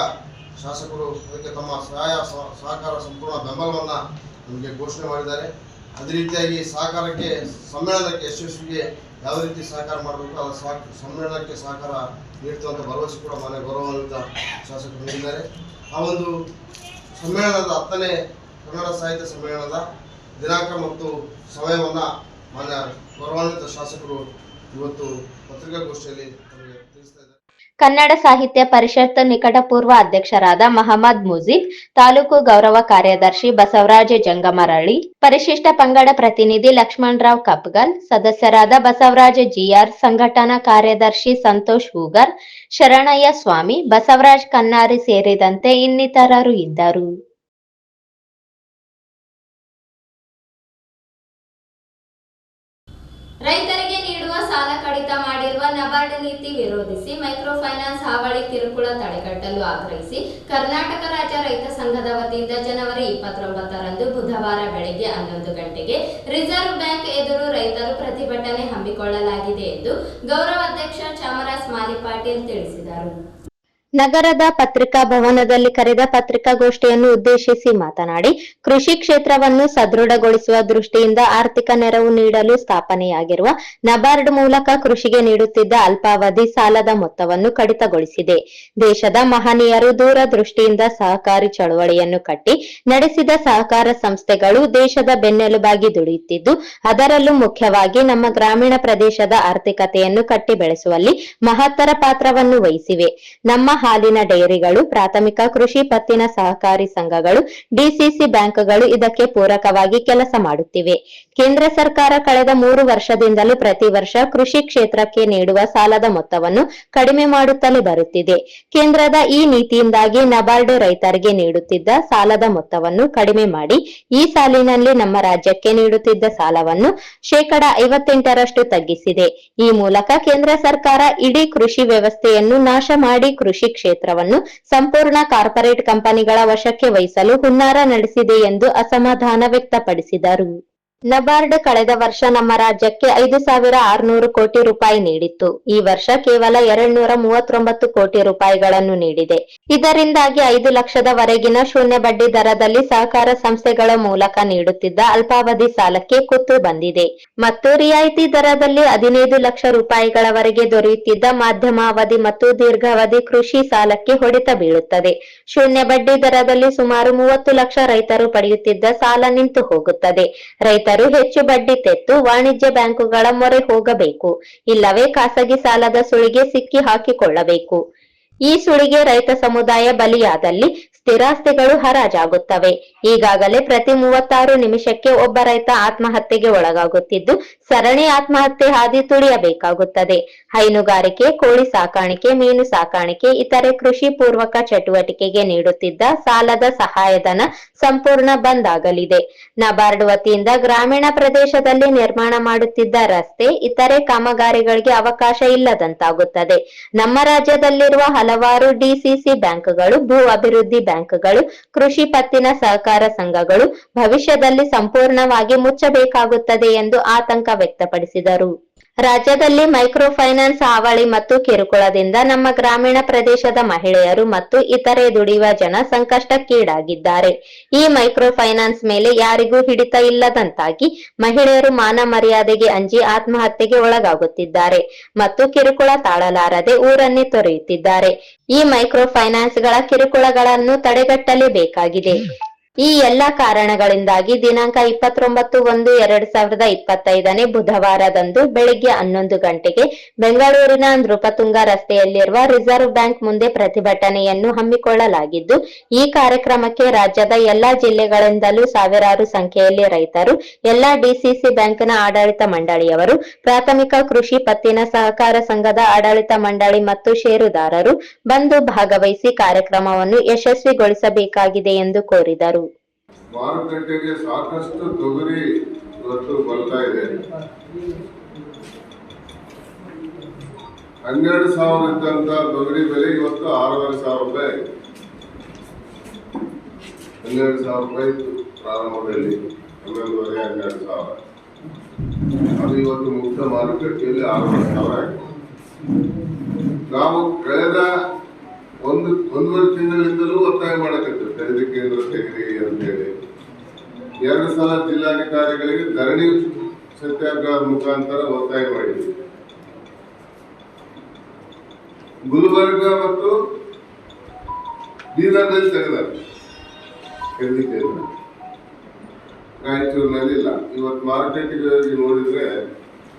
ಶಾಸಕರು ಅದಕ್ಕೆ ತಮ್ಮ ಸಹಾಯ ಸಹಕಾರ ಸಂಪೂರ್ಣ ಬೆಂಬಲವನ್ನು ನಮಗೆ ಘೋಷಣೆ ಮಾಡಿದ್ದಾರೆ. ಅದೇ ರೀತಿಯಾಗಿ ಸಮ್ಮೇಳನಕ್ಕೆ ಯಶಸ್ವಿಗೆ ಯಾವ ರೀತಿ ಸಹಕಾರ ಮಾಡಬೇಕು ಅದರ ಸಮ್ಮೇಳನಕ್ಕೆ ಸಹಕಾರ ನೀಡ್ತುವಂಥ ಭರವಸೆ ಕೂಡ ಮಾನ್ಯ ಗೌರವಾನ್ವಿತ ಶಾಸಕರು ನೀಡಿದ್ದಾರೆ. ಆ ಒಂದು ಸಮ್ಮೇಳನದ 10ನೇ ಕನ್ನಡ ಸಾಹಿತ್ಯ ಸಮ್ಮೇಳನದ ದಿನಾಂಕ ಮತ್ತು ಸಮಯವನ್ನು ಮಾನ್ಯ ಗೌರವಾನ್ವಿತ ಶಾಸಕರು ಇವತ್ತು ಪತ್ರಿಕಾಗೋಷ್ಠಿಯಲ್ಲಿ ನಮಗೆ ತಿಳಿಸ್ತಾ ಇದ್ದಾರೆ. ಕನ್ನಡ ಸಾಹಿತ್ಯ ಪರಿಷತ್ ನಿಕಟಪೂರ್ವ ಅಧ್ಯಕ್ಷರಾದ ಮಹಮ್ಮದ್ ಮುಜೀಬ್, ತಾಲೂಕು ಗೌರವ ಕಾರ್ಯದರ್ಶಿ ಬಸವರಾಜ ಜಂಗಮರಳಿ, ಪರಿಶಿಷ್ಟ ಪಂಗಡ ಪ್ರತಿನಿಧಿ ಲಕ್ಷ್ಮಣರಾವ್ ಕಪ್ಗಲ್, ಸದಸ್ಯರಾದ ಬಸವರಾಜ ಜಿಆರ್, ಸಂಘಟನಾ ಕಾರ್ಯದರ್ಶಿ ಸಂತೋಷ್ ಹೂಗರ್, ಶರಣಯ್ಯ ಸ್ವಾಮಿ, ಬಸವರಾಜ್ ಕನ್ನಾರಿ ಸೇರಿದಂತೆ ಇನ್ನಿತರರು ಇದ್ದರು. ರೈತರಿಗೆ ನೀಡುವ ಸಾಲ ಕಡಿತ ಮಾಡಿರುವ ನಬಾರ್ಡ್ ನೀತಿ ವಿರೋಧಿಸಿ ಮೈಕ್ರೋ ಫೈನಾನ್ಸ್ ಹಾವಳಿ ಕಿರುಕುಳ ತಡೆಗಟ್ಟಲು ಆಗ್ರಹಿಸಿ ಕರ್ನಾಟಕ ರಾಜ್ಯ ರೈತ ಸಂಘದ ವತಿಯಿಂದ ಜನವರಿ 29ರಂದು ಬುಧವಾರ ಬೆಳಗ್ಗೆ 11 ಗಂಟೆಗೆ ರಿಸರ್ವ್ ಬ್ಯಾಂಕ್ ಎದುರು ರೈತರು ಪ್ರತಿಭಟನೆ ಹಮ್ಮಿಕೊಳ್ಳಲಾಗಿದೆ ಎಂದು ಗೌರವಾಧ್ಯಕ್ಷ ಚಾಮರಾಜ್ ಮಾಲಿ ಪಾಟೀಲ್ ತಿಳಿಸಿದರು. ನಗರದ ಪತ್ರಿಕಾ ಭವನದಲ್ಲಿ ಕರೆದ ಪತ್ರಿಕಾಗೋಷ್ಠಿಯನ್ನು ಉದ್ದೇಶಿಸಿ ಮಾತನಾಡಿ, ಕೃಷಿ ಕ್ಷೇತ್ರವನ್ನು ಸದೃಢಗೊಳಿಸುವ ದೃಷ್ಟಿಯಿಂದ ಆರ್ಥಿಕ ನೆರವು ನೀಡಲು ಸ್ಥಾಪನೆಯಾಗಿರುವ ನಬಾರ್ಡ್ ಮೂಲಕ ಕೃಷಿಗೆ ನೀಡುತ್ತಿದ್ದ ಅಲ್ಪಾವಧಿ ಸಾಲದ ಮೊತ್ತವನ್ನು ಕಡಿತಗೊಳಿಸಿದೆ. ದೇಶದ ಮಹನೀಯರು ದೂರದೃಷ್ಟಿಯಿಂದ ಸಹಕಾರಿ ಚಳವಳಿಯನ್ನು ಕಟ್ಟಿ ನಡೆಸಿದ ಸಹಕಾರ ಸಂಸ್ಥೆಗಳು ದೇಶದ ಬೆನ್ನೆಲುಬಾಗಿ ದುಡಿಯುತ್ತಿದ್ದು, ಅದರಲ್ಲೂ ಮುಖ್ಯವಾಗಿ ನಮ್ಮ ಗ್ರಾಮೀಣ ಪ್ರದೇಶದ ಆರ್ಥಿಕತೆಯನ್ನು ಕಟ್ಟಿ ಬೆಳೆಸುವಲ್ಲಿ ಮಹತ್ತರ ಪಾತ್ರವನ್ನು ವಹಿಸಿವೆ. ನಮ್ಮ ಹಾಲಿನ ಡೈರಿಗಳು, ಪ್ರಾಥಮಿಕ ಕೃಷಿ ಪತ್ತಿನ ಸಹಕಾರಿ ಸಂಘಗಳು, ಡಿಸಿಸಿ ಬ್ಯಾಂಕ್ಗಳು ಇದಕ್ಕೆ ಪೂರಕವಾಗಿ ಕೆಲಸ ಮಾಡುತ್ತಿವೆ. ಕೇಂದ್ರ ಸರ್ಕಾರ ಕಳೆದ 3 ವರ್ಷದಿಂದಲೂ ಪ್ರತಿ ವರ್ಷ ಕೃಷಿ ಕ್ಷೇತ್ರಕ್ಕೆ ನೀಡುವ ಸಾಲದ ಮೊತ್ತವನ್ನು ಕಡಿಮೆ ಮಾಡುತ್ತಲೇ ಬರುತ್ತಿದೆ. ಕೇಂದ್ರದ ಈ ನೀತಿಯಿಂದಾಗಿ ನಬಾರ್ಡ್ ರೈತರಿಗೆ ನೀಡುತ್ತಿದ್ದ ಸಾಲದ ಮೊತ್ತವನ್ನು ಕಡಿಮೆ ಮಾಡಿ ಈ ಸಾಲಿನಲ್ಲಿ ನಮ್ಮ ರಾಜ್ಯಕ್ಕೆ ನೀಡುತ್ತಿದ್ದ ಸಾಲವನ್ನು 58% ತಗ್ಗಿಸಿದೆ. ಈ ಮೂಲಕ ಕೇಂದ್ರ ಸರ್ಕಾರ ಇಡೀ ಕೃಷಿ ವ್ಯವಸ್ಥೆಯನ್ನು ನಾಶ ಮಾಡಿ ಕೃಷಿ ಕ್ಷೇತ್ರವನ್ನು ಸಂಪೂರ್ಣ ಕಾರ್ಪೊರೇಟ್ ಕಂಪನಿಗಳ ವಶಕ್ಕೆ ವಹಿಸಲು ಹುನ್ನಾರ ನಡೆಸಿದೆ ಎಂದು ಅಸಮಾಧಾನ ವ್ಯಕ್ತಪಡಿಸಿದರು. ನಬಾರ್ಡ್ ಕಳೆದ ವರ್ಷ ನಮ್ಮ ರಾಜ್ಯಕ್ಕೆ 5,600 ಕೋಟಿ ರೂಪಾಯಿ ನೀಡಿತ್ತು. ಈ ವರ್ಷ ಕೇವಲ 239 ಕೋಟಿ ರೂಪಾಯಿಗಳನ್ನು ನೀಡಿದೆ. ಇದರಿಂದಾಗಿ 5 ಲಕ್ಷದವರೆಗಿನ ಶೂನ್ಯ ಬಡ್ಡಿ ದರದಲ್ಲಿ ಸಹಕಾರ ಸಂಸ್ಥೆಗಳ ಮೂಲಕ ನೀಡುತ್ತಿದ್ದ ಅಲ್ಪಾವಧಿ ಸಾಲಕ್ಕೆ ಕುತ್ತು ಬಂದಿದೆ ಮತ್ತು ರಿಯಾಯಿತಿ ದರದಲ್ಲಿ 15 ಲಕ್ಷ ರೂಪಾಯಿಗಳವರೆಗೆ ದೊರೆಯುತ್ತಿದ್ದ ಮಧ್ಯಮಾವಧಿ ಮತ್ತು ದೀರ್ಘಾವಧಿ ಕೃಷಿ ಸಾಲಕ್ಕೆ ಹೊಡೆತ ಬೀಳುತ್ತದೆ. ಶೂನ್ಯ ಬಡ್ಡಿ ದರದಲ್ಲಿ ಸುಮಾರು 30 ಲಕ್ಷ ರೈತರು ಪಡೆಯುತ್ತಿದ್ದ ಸಾಲ ನಿಂತು ಹೋಗುತ್ತದೆ. ರೈತರು ಹೆಚ್ಚು ಬಡ್ಡಿ ತೆತ್ತು ವಾಣಿಜ್ಯ ಬ್ಯಾಂಕುಗಳ ಮೊರೆ ಹೋಗಬೇಕು, ಇಲ್ಲವೇ ಖಾಸಗಿ ಸಾಲದ ಸುಳಿಗೆ ಸಿಕ್ಕಿ ಹಾಕಿಕೊಳ್ಳಬೇಕು. ಈ ಸುಳಿಗೆ ರೈತ ಸಮುದಾಯ ಬಲಿಯಾದಲ್ಲಿ ಸ್ಥಿರಾಸ್ತಿಗಳು ಹರಾಜಾಗುತ್ತವೆ. ಈಗಾಗಲೇ ಪ್ರತಿ 36 ನಿಮಿಷಕ್ಕೆ ಒಬ್ಬ ರೈತ ಆತ್ಮಹತ್ಯೆಗೆ ಒಳಗಾಗುತ್ತಿದ್ದು, ಸರಣಿ ಆತ್ಮಹತ್ಯೆ ಹಾದಿ ತುಳಿಯಬೇಕಾಗುತ್ತದೆ. ಹೈನುಗಾರಿಕೆ, ಕೋಳಿ ಸಾಕಾಣಿಕೆ, ಮೀನು ಸಾಕಾಣಿಕೆ, ಇತರೆ ಕೃಷಿ ಪೂರ್ವಕ ಚಟುವಟಿಕೆಗೆ ನೀಡುತ್ತಿದ್ದ ಸಾಲದ ಸಹಾಯಧನ ಸಂಪೂರ್ಣ ಬಂದ್ ಆಗಲಿದೆ. ನಬಾರ್ಡ್ ವತಿಯಿಂದ ಗ್ರಾಮೀಣ ಪ್ರದೇಶದಲ್ಲಿ ನಿರ್ಮಾಣ ಮಾಡುತ್ತಿದ್ದ ರಸ್ತೆ, ಇತರೆ ಕಾಮಗಾರಿಗಳಿಗೆ ಅವಕಾಶ ಇಲ್ಲದಂತಾಗುತ್ತದೆ. ನಮ್ಮ ರಾಜ್ಯದಲ್ಲಿರುವ ಹಲವಾರು ಡಿಸಿಸಿ ಬ್ಯಾಂಕ್ಗಳು, ಭೂ ಅಭಿವೃದ್ಧಿ ಬ್ಯಾಂಕ್ಗಳು, ಕೃಷಿ ಪತ್ತಿನ ಸಹಕಾರ ಸಂಘಗಳು ಭವಿಷ್ಯದಲ್ಲಿ ಸಂಪೂರ್ಣವಾಗಿ ಮುಚ್ಚಬೇಕಾಗುತ್ತದೆ ಎಂದು ಆತಂಕ ವ್ಯಕ್ತಪಡಿಸಿದರು. ರಾಜ್ಯದಲ್ಲಿ ಮೈಕ್ರೋ ಫೈನಾನ್ಸ್ ಹಾವಳಿ ಮತ್ತು ಕಿರುಕುಳದಿಂದ ನಮ್ಮ ಗ್ರಾಮೀಣ ಪ್ರದೇಶದ ಮಹಿಳೆಯರು ಮತ್ತು ಇತರೆ ದುಡಿಯುವ ಜನ ಸಂಕಷ್ಟಕ್ಕೀಡಾಗಿದ್ದಾರೆ. ಈ ಮೈಕ್ರೋ ಫೈನಾನ್ಸ್ ಮೇಲೆ ಯಾರಿಗೂ ಹಿಡಿತ ಇಲ್ಲದಂತಾಗಿ ಮಹಿಳೆಯರು ಮಾನ ಮರ್ಯಾದೆಗೆ ಅಂಜಿ ಆತ್ಮಹತ್ಯೆಗೆ ಒಳಗಾಗುತ್ತಿದ್ದಾರೆ ಮತ್ತು ಕಿರುಕುಳ ತಾಳಲಾರದೆ ಊರನ್ನೇ ತೊರೆಯುತ್ತಿದ್ದಾರೆ. ಈ ಮೈಕ್ರೋ ಫೈನಾನ್ಸ್ಗಳ ಕಿರುಕುಳಗಳನ್ನು ತಡೆಗಟ್ಟಲೇಬೇಕಾಗಿದೆ. ಈ ಎಲ್ಲಾ ಕಾರಣಗಳಿಂದಾಗಿ ದಿನಾಂಕ 29/1/2025 ಬುಧವಾರದಂದು ಬೆಳಿಗ್ಗೆ 11 ಗಂಟೆಗೆ ಬೆಂಗಳೂರಿನ ನೃಪತುಂಗ ರಸ್ತೆಯಲ್ಲಿರುವ ರಿಸರ್ವ್ ಬ್ಯಾಂಕ್ ಮುಂದೆ ಪ್ರತಿಭಟನೆಯನ್ನು ಹಮ್ಮಿಕೊಳ್ಳಲಾಗಿದ್ದು, ಈ ಕಾರ್ಯಕ್ರಮಕ್ಕೆ ರಾಜ್ಯದ ಎಲ್ಲಾ ಜಿಲ್ಲೆಗಳಿಂದಲೂ ಸಾವಿರಾರು ಸಂಖ್ಯೆಯಲ್ಲಿ ರೈತರು, ಎಲ್ಲಾ ಡಿಸಿಸಿ ಬ್ಯಾಂಕ್ನ ಆಡಳಿತ ಮಂಡಳಿಯವರು, ಪ್ರಾಥಮಿಕ ಕೃಷಿ ಪತ್ತಿನ ಸಹಕಾರ ಸಂಘದ ಆಡಳಿತ ಮಂಡಳಿ ಮತ್ತು ಷೇರುದಾರರು ಬಂದು ಭಾಗವಹಿಸಿ ಕಾರ್ಯಕ್ರಮವನ್ನು ಯಶಸ್ವಿಗೊಳಿಸಬೇಕಾಗಿದೆ ಎಂದು ಕೋರಿದರು. ಮಾರುಕಟ್ಟೆಗೆ ಸಾಕಷ್ಟು ತೊಗರಿ ಇವತ್ತು ಬರ್ತಾ ಇದೆ. 12,000 ಇದ್ದಂತ ತೊಗರಿ ಬೆಲೆ ಇವತ್ತು 6,500 ರೂಪಾಯಿ. 12,000 ರೂಪಾಯಿ ಇತ್ತು ಪ್ರಾರಂಭದಲ್ಲಿ, 12,500 ಅದು ಇವತ್ತು ಮುಕ್ತ ಮಾರುಕಟ್ಟೆಯಲ್ಲಿ 6,000 ಆಗಿದೆ. ನಾವು ಕಳೆದ ಒಂದೂವರೆ ತಿಂಗಳಿಂದಲೂ ಒತ್ತಾಯ ಮಾಡಕತ್ತೇವೆ ಖರೀದಿ ಕೇಂದ್ರ ತೆಗೆದಿ ಅಂತೇಳಿ. 2 ಸಲ ಜಿಲ್ಲಾಧಿಕಾರಿಗಳಿಗೆ ಧರಣಿ ಸತ್ಯಾಗ್ರಹದ ಮುಖಾಂತರ ಒತ್ತಾಯ ಮಾಡಿದ್ವಿ. ಗುಲ್ಬರ್ಗ ಮತ್ತು ಬೀದರ್ನಲ್ಲಿ ತೆಗೆದಾರೆ ಖರೀದಿ ಕೇಂದ್ರ, ರಾಯಚೂರಿನಲ್ಲಿ ಇಲ್ಲ. ಇವತ್ತು ಮಾರ್ಕೆಟ್ಗೆ ನೋಡಿದ್ರೆ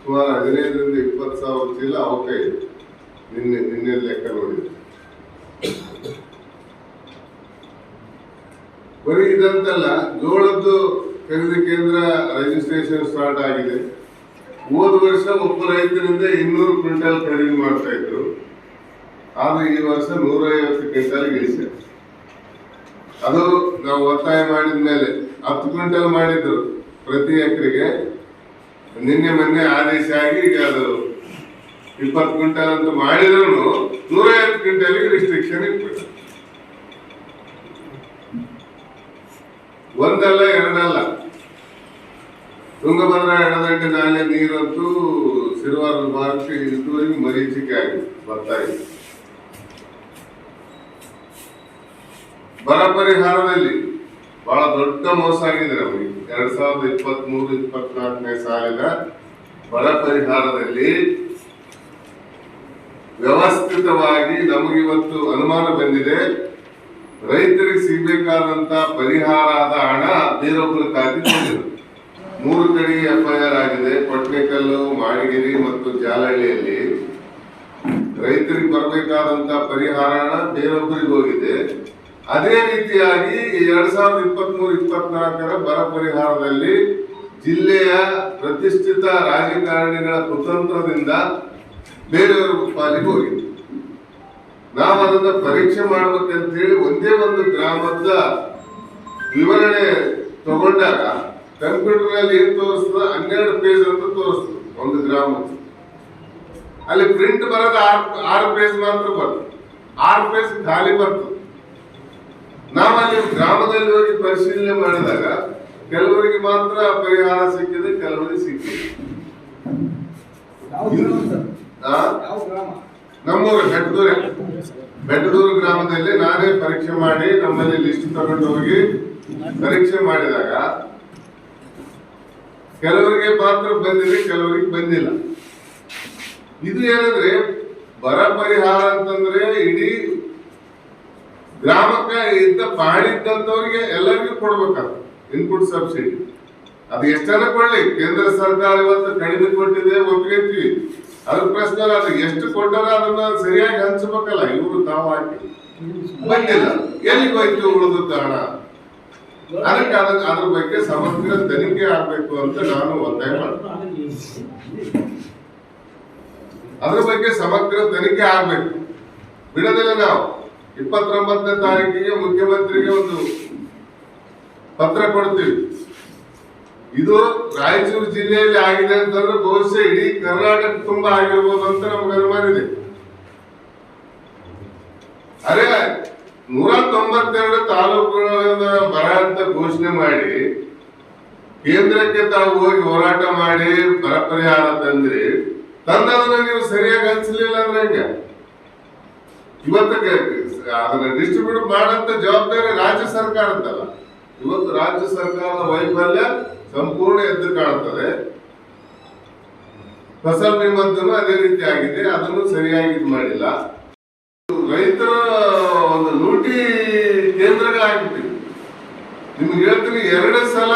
ಸುಮಾರು 15,000 ರಿಂದ 20,000 ಚೀಲ ಅವಕ ಇದೆ. ನಿನ್ನೆ ಲೆಕ್ಕ ನೋಡಿದ್ರೆ ಬರೀ ಇದಂತಲ್ಲ, ಜೋಳದ್ದು ಖರೀದಿ ಕೇಂದ್ರ ರಿಜಿಸ್ಟ್ರೇಷನ್ ಸ್ಟಾರ್ಟ್ ಆಗಿದೆ. ಹೋದ ವರ್ಷ ಒಬ್ಬ ರೈತರಿಂದ 200 ಕ್ವಿಂಟಲ್ ಖರೀದಿ ಮಾಡ್ತಾ ಇದ್ರು, ಆದ್ರೆ ಈ ವರ್ಷ 150 ಕ್ವಿಂಟಲ್ ಇಳಿಸಿದೆ. ಅದು ನಾವು ಒತ್ತಾಯ ಮಾಡಿದ ಮೇಲೆ 10 ಕ್ವಿಂಟಲ್ ಮಾಡಿದ್ರು ಪ್ರತಿ ಎಕರೆಗೆ. ನಿನ್ನೆ ಮೊನ್ನೆ ಆದೇಶ ಆಗಿ ಈಗ ಅದು 20 ಕ್ವಿಂಟಲ್ ಅಂತ ಮಾಡಿದ್ರು 150 ಕ್ವಿಂಟಲ್ಗೆ ರಿಸ್ಟ್ರಿಕ್ಷನ್ ಇಟ್ಬಿಟ್ಟು, ಒಂದಲ್ಲ ಎರಡಲ್ಲ. ತುಂಗಭದ್ರಾ ಎಡದಂಡೆ ನಾಲೆ ನೀರಂತೂ ಸಿರುವಾರ ಭಾಗಕ್ಕೆ ಇದುವರೆಗೆ ಮರೀಚಿಕೆ ಆಗಿದೆ, ಬರ್ತಾ ಇದೆ. ಬರ ಪರಿಹಾರದಲ್ಲಿ ಬಹಳ ದೊಡ್ಡ ಮೋಸ ಆಗಿದೆ ನಮಗೆ. 2023-24ನೇ ಸಾಲಿನ ಬರ ಪರಿಹಾರದಲ್ಲಿ ವ್ಯವಸ್ಥಿತವಾಗಿ ನಮಗಿವತ್ತು ಅನುಮಾನ ಬಂದಿದೆ, ರೈತರಿಗೆ ಸಿಗಬೇಕಾದಂತ ಪರಿಹಾರದ ಹಣ ಬೇರೊಬ್ಬರ ಖಾತೆಗೆ ಬಂದಿದೆ. 3 ಕಡೆ FIR ಆಗಿದೆ. ಕೊಟ್ನೆಕಲ್ಲು, ಮಾಡಿಗಿರಿ ಮತ್ತು ಜಾಲಹಳ್ಳಿಯಲ್ಲಿ ರೈತರಿಗೆ ಬರಬೇಕಾದಂತ ಪರಿಹಾರ ಹಣ ಬೇರೊಬ್ಬರಿಗೆ ಹೋಗಿದೆ. ಅದೇ ರೀತಿಯಾಗಿ 2023-24ರ ಬರ ಪರಿಹಾರದಲ್ಲಿ ಜಿಲ್ಲೆಯ ಪ್ರತಿಷ್ಠಿತ ರಾಜಕಾರಣಿಗಳ ಕುತಂತ್ರದಿಂದ ಬೇರೆಯವರ ಪಾಲಿಗೆ ಹೋಗಿದೆ. ನಾವು ಅದನ್ನ ಪರೀಕ್ಷೆ ಮಾಡ್ಬೇಕಂತ ಹೇಳಿ ಒಂದೇ ಒಂದು ಗ್ರಾಮದ ವಿವರಣೆ ತಗೊಂಡಾಗ ಕಂಪ್ಯೂಟರ್ ನಲ್ಲಿ ಏನ್ ತೋರಿಸ್ತದ, 12 ಪೇಜ್ ಅಂತ ತೋರಿಸ್ತದೆ ಒಂದು ಗ್ರಾಮದ. ಅಲ್ಲಿ ಪ್ರಿಂಟ್ ಬರೋದು 6 ಪೇಜ್ ಮಾತ್ರ ಬರ್ತದೆ, 6 ಪೇಜ್ ಖಾಲಿ ಬರ್ತದೆ. ನಾವಲ್ಲಿ ಗ್ರಾಮದಲ್ಲಿ ಹೋಗಿ ಪರಿಶೀಲನೆ ಮಾಡಿದಾಗ ಕೆಲವರಿಗೆ ಮಾತ್ರ ಪರಿಹಾರ ಸಿಕ್ಕಿದೆ, ಕೆಲವರಿಗೆ ಸಿಕ್ಕಿದೆ. ನಮ್ಮೂರು ಬೆಟ್ಟದೂರು ಗ್ರಾಮದಲ್ಲಿ ನಾನೇ ಪರೀಕ್ಷೆ ಮಾಡಿ ನಮ್ಮಲ್ಲಿ ಲಿಸ್ಟ್ ತಗೊಂಡು ಹೋಗಿ ಪರೀಕ್ಷೆ ಮಾಡಿದಾಗ ಕೆಲವರಿಗೆ ಮಾತ್ರ ಬಂದಿದೆ, ಕೆಲವರಿಗೆ ಬಂದಿಲ್ಲ. ಇದು ಏನಂದ್ರೆ ಬರ ಪರಿಹಾರ ಅಂತಂದ್ರೆ ಇಡೀ ಗ್ರಾಮಕ್ಕೆ ಇದ್ದ ಮಾಡಿದ್ದಂತವ್ರಿಗೆ ಎಲ್ಲರಿಗೂ ಕೊಡ್ಬೇಕಾಗ್ತದೆ ಇನ್ಪುಟ್ ಸಬ್ಸಿಡಿ. ಅದು ಎಷ್ಟನ್ನ ಕೊಡ್ಲಿ, ಕೇಂದ್ರ ಸರ್ಕಾರ ಇವತ್ತು ಕಡಿಮೆ ಕೊಟ್ಟಿದೆ, ಒಪ್ಪಿಗೆತ್ತೀವಿ. ಅದ್ರ ಪ್ರಶ್ನೆ ಅದು ಎಷ್ಟು ಕೊಟ್ಟಾರ ಅದನ್ನ ಸರಿಯಾಗಿ ಹಂಚಬೇಕಲ್ಲ. ಇವರು ತಾವು ಹಾಕಿ ಬಂದಿಲ್ಲ, ಎಲ್ಲಿಗೆ ಹೋಯ್ತು ಉಳಿದ ಹಣ? ಅದಕ್ಕೆ ಅದ್ರ ಬಗ್ಗೆ ಸಮಗ್ರ ತನಿಖೆ ಆಗ್ಬೇಕು ಅಂತ ನಾನು ಒತ್ತಾಯ ಮಾಡ್ತೀನಿ. ಅದ್ರ ಬಗ್ಗೆ ಸಮಗ್ರ ತನಿಖೆ ಆಗ್ಬೇಕು, ಬಿಡೋದಿಲ್ಲ. ನಾವು 29ನೇ ತಾರೀಕಿಗೆ ಮುಖ್ಯಮಂತ್ರಿಗೆ ಒಂದು ಪತ್ರ ಕೊಡ್ತೀವಿ. ಇದು ರಾಯಚೂರು ಜಿಲ್ಲೆಯಲ್ಲಿ ಆಗಿದೆ ಅಂತಂದ್ರೆ ಬಹುಶಃ ಇಡೀ ಕರ್ನಾಟಕ ತುಂಬಾ ಆಗಿರ್ಬೋದು ಅಂತ ನಮ್ಗೆ ಅನುಮಾನ ಇದೆ. ಅರೆ 192 ತಾಲೂಕುಗಳಿಂದ ಬರ ಅಂತ ಘೋಷಣೆ ಮಾಡಿ ಕೇಂದ್ರಕ್ಕೆ ತಾವು ಹೋಗಿ ಹೋರಾಟ ಮಾಡಿ ಬರ ಪರಿಹಾರ ತಂದ್ರಿ, ತಂದದನ್ನ ನೀವು ಸರಿಯಾಗಿ ಹಂಚಲಿಲ್ಲ ಅಂದ್ರೆ ಹೆಂಗ? ಇವತ್ತಿಗೆ ಅದನ್ನ ಡಿಸ್ಟ್ರಿಬ್ಯೂಟ್ ಮಾಡಂತ ಜವಾಬ್ದಾರಿ ರಾಜ್ಯ ಸರ್ಕಾರದ್ದಲ್ಲ. ಇವತ್ತು ರಾಜ್ಯ ಸರ್ಕಾರದ ವೈಫಲ್ಯ ಸಂಪೂರ್ಣ ಎದ್ದು ಕಾಣುತ್ತದೆ. ಫಸಲ್ ಬಿಮದ್ದೂ ಅದೇ ರೀತಿ ಆಗಿದೆ, ಅದನ್ನು ಸರಿಯಾಗಿ ಇದು ಮಾಡಿಲ್ಲ. ರೈತರ ಒಂದು ಲೂಟಿ ಕೇಂದ್ರಗಳಾಗ್ಬಿಟ್ಟಿದೆ. ನಿಮ್ಗೆ ಹೇಳ್ತೀನಿ, 2 ಸಲ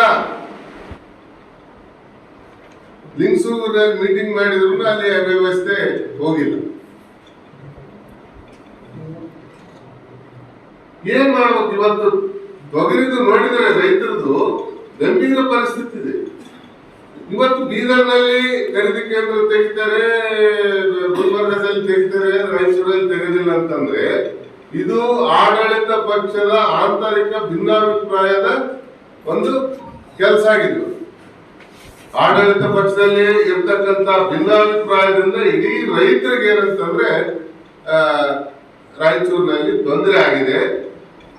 ಲಿಂಗಸೂರಲ್ಲಿ ಮೀಟಿಂಗ್ ಮಾಡಿದ್ರು ಅಲ್ಲಿ ವ್ಯವಸ್ಥೆ ಹೋಗಿಲ್ಲ. ಏನ್ ಮಾಡ್ಬೇಕು? ಇವತ್ತು ತೊಗರಿದು ನೋಡಿದರೆ ರೈತರದು ಗಂಭೀರ ಪರಿಸ್ಥಿತಿ ಇದೆ. ಇವತ್ತು ಬೀದರ್ನಲ್ಲಿ ಖರೀದಿ ಕೇಂದ್ರ ತೆಗಿತಾರೆ, ಗುಲ್ಬರ್ಗದಲ್ಲಿ ತೆಗಿತಾರೆ, ರಾಯಚೂರಲ್ಲಿ ತೆಗೆದಿಲ್ಲ ಅಂತಂದ್ರೆ ಇದು ಆಡಳಿತ ಪಕ್ಷದ ಆಂತರಿಕ ಭಿನ್ನಾಭಿಪ್ರಾಯದ ಒಂದು ಕೆಲಸ ಆಗಿದ್ದು. ಆಡಳಿತ ಪಕ್ಷದಲ್ಲಿ ಇರ್ತಕ್ಕಂಥ ಭಿನ್ನಾಭಿಪ್ರಾಯದಿಂದ ಇಡೀ ರೈತರಿಗೆ ಏನಂತಂದ್ರೆ ರಾಯಚೂರಿನಲ್ಲಿ ತೊಂದರೆ ಆಗಿದೆ.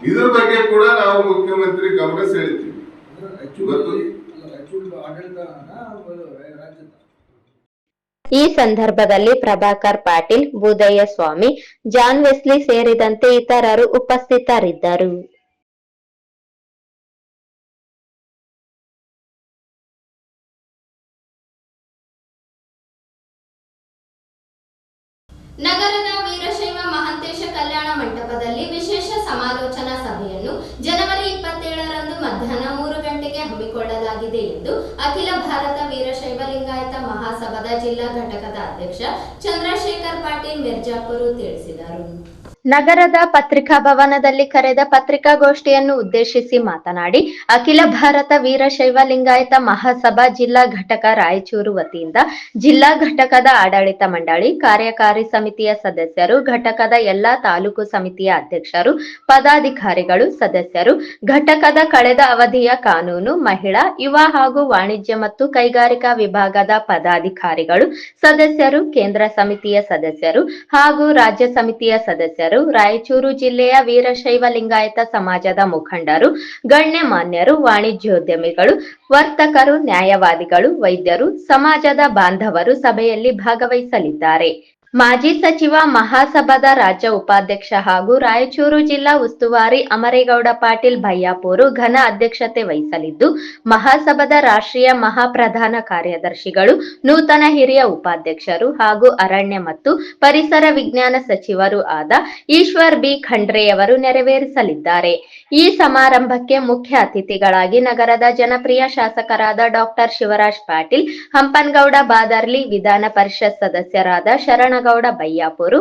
ಇದ್ರ ಬಗ್ಗೆ ಕೂಡ ನಾವು ಮುಖ್ಯಮಂತ್ರಿ ಗಮನ ಸೆಳಿತೀವಿ. ಈ ಸಂದರ್ಭದಲ್ಲಿ ಪ್ರಭಾಕರ್ ಪಾಟೀಲ್, ಬೂದಯ್ಯ ಸ್ವಾಮಿ, ಜಾನ್ ವೆಸ್ಲಿ ಸೇರಿದಂತೆ ಇತರರು ಉಪಸ್ಥಿತರಿದ್ದರು. ನಗರದ ವೀರಶೈವ ಮಹಾಂತೇಶ ಕಲ್ಯಾಣ ಮಂಟಪದಲ್ಲಿ ವಿಶೇಷ ಸಮಾಲೋಚನಾ ಸಭೆಯನ್ನು ಜನವರಿ 27ರಂದು ಮಧ್ಯಾಹ್ನ 3 ಗಂಟೆಗೆ ಹಮ್ಮಿಕೊಳ್ಳಲಾಗಿದೆ ಎಂದು ಅಖಿಲ ಭಾರತ ವೀರಶೈವ ಲಿಂಗಾಯತ ಮಹಾಸಭಾದ ಜಿಲ್ಲಾ ಘಟಕದ ಅಧ್ಯಕ್ಷ ಚಂದ್ರಶೇಖರ್ ಪಾಟೀಲ್ ಮಿರ್ಜಾಪುರ್ ತಿಳಿಸಿದರು. ನಗರದ ಪತ್ರಿಕಾ ಭವನದಲ್ಲಿ ಕರೆದ ಪತ್ರಿಕಾಗೋಷ್ಠಿಯನ್ನು ಉದ್ದೇಶಿಸಿ ಮಾತನಾಡಿ, ಅಖಿಲ ಭಾರತ ವೀರಶೈವ ಲಿಂಗಾಯತ ಮಹಾಸಭಾ ಜಿಲ್ಲಾ ಘಟಕ ರಾಯಚೂರು ವತಿಯಿಂದ ಜಿಲ್ಲಾ ಘಟಕದ ಆಡಳಿತ ಮಂಡಳಿ, ಕಾರ್ಯಕಾರಿ ಸಮಿತಿಯ ಸದಸ್ಯರು, ಘಟಕದ ಎಲ್ಲಾ ತಾಲೂಕು ಸಮಿತಿಯ ಅಧ್ಯಕ್ಷರು, ಪದಾಧಿಕಾರಿಗಳು, ಸದಸ್ಯರು, ಘಟಕದ ಕಳೆದ ಅವಧಿಯ ಕಾನೂನು, ಮಹಿಳಾ, ಯುವ ಹಾಗೂ ವಾಣಿಜ್ಯ ಮತ್ತು ಕೈಗಾರಿಕಾ ವಿಭಾಗದ ಪದಾಧಿಕಾರಿಗಳು, ಸದಸ್ಯರು, ಕೇಂದ್ರ ಸಮಿತಿಯ ಸದಸ್ಯರು ಹಾಗೂ ರಾಜ್ಯ ಸಮಿತಿಯ ಸದಸ್ಯರು, ರಾಯಚೂರು ಜಿಲ್ಲೆಯ ವೀರಶೈವ ಲಿಂಗಾಯತ ಸಮಾಜದ ಮುಖಂಡರು, ಗಣ್ಯಮಾನ್ಯರು, ವಾಣಿಜ್ಯೋದ್ಯಮಿಗಳು, ವರ್ತಕರು, ನ್ಯಾಯವಾದಿಗಳು, ವೈದ್ಯರು, ಸಮಾಜದ ಬಾಂಧವರು ಸಭೆಯಲ್ಲಿ ಭಾಗವಹಿಸಲಿದ್ದಾರೆ. ಮಾಜಿ ಸಚಿವ ಮಹಾಸಭಾದ ರಾಜ್ಯ ಉಪಾಧ್ಯಕ್ಷ ಹಾಗೂ ರಾಯಚೂರು ಜಿಲ್ಲಾ ಉಸ್ತುವಾರಿ ಅಮರೇಗೌಡ ಪಾಟೀಲ್ ಭಯ್ಯಾಪೂರು ಘನ ಅಧ್ಯಕ್ಷತೆ ವಹಿಸಲಿದ್ದು, ಮಹಾಸಭಾದ ರಾಷ್ಟ್ರೀಯ ಮಹಾಪ್ರಧಾನ ಕಾರ್ಯದರ್ಶಿಗಳು, ನೂತನ ಹಿರಿಯ ಉಪಾಧ್ಯಕ್ಷರು ಹಾಗೂ ಅರಣ್ಯ ಮತ್ತು ಪರಿಸರ ವಿಜ್ಞಾನ ಸಚಿವರು ಆದ ಈಶ್ವರ್ ಬಿ ಖಂಡ್ರೆಯವರು ನೆರವೇರಿಸಲಿದ್ದಾರೆ. ಈ ಸಮಾರಂಭಕ್ಕೆ ಮುಖ್ಯ ಅತಿಥಿಗಳಾಗಿ ನಗರದ ಜನಪ್ರಿಯ ಶಾಸಕರಾದ ಡಾಕ್ಟರ್ ಶಿವರಾಜ್ ಪಾಟೀಲ್, ಹಂಪನಗೌಡ ಬಾದರ್ಲಿ, ವಿಧಾನ ಪರಿಷತ್ ಸದಸ್ಯರಾದ ಶರಣಗೌಡ ಬಯ್ಯಾಪೂರು,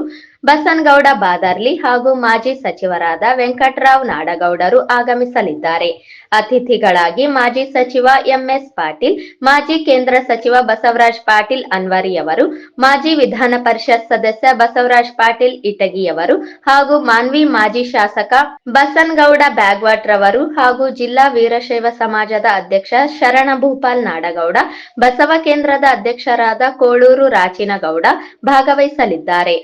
ಬಸನಗೌಡ ಬಾದರ್ಲಿ ಹಾಗೂ ಮಾಜಿ ಸಚಿವರಾದ ವೆಂಕಟರಾವ್ ನಾಡಗೌಡರು ಆಗಮಿಸಲಿದ್ದಾರೆ. ಅತಿಥಿಗಳಾಗಿ ಮಾಜಿ ಸಚಿವ ಎಂಎಸ್ ಪಾಟೀಲ್, ಮಾಜಿ ಕೇಂದ್ರ ಸಚಿವ ಬಸವರಾಜ್ ಪಾಟೀಲ್ ಅನ್ವರಿಯವರು, ಮಾಜಿ ವಿಧಾನ ಪರಿಷತ್ ಸದಸ್ಯ ಬಸವರಾಜ್ ಪಾಟೀಲ್ ಇಟಗಿಯವರು ಹಾಗೂ ಮಾನ್ವಿ ಮಾಜಿ ಶಾಸಕ ಬಸನಗೌಡ ಬ್ಯಾಗ್ವಾಟ್ ರವರು ಹಾಗೂ ಜಿಲ್ಲಾ ವೀರಶೈವ ಸಮಾಜದ ಅಧ್ಯಕ್ಷ ಶರಣಭೂಪಾಲ್ ನಾಡಗೌಡ, ಬಸವ ಕೇಂದ್ರದ ಅಧ್ಯಕ್ಷರಾದ ಕೋಳೂರು ರಾಚಿನಗೌಡ ಭಾಗವಹಿಸಲಿದ್ದಾರೆ.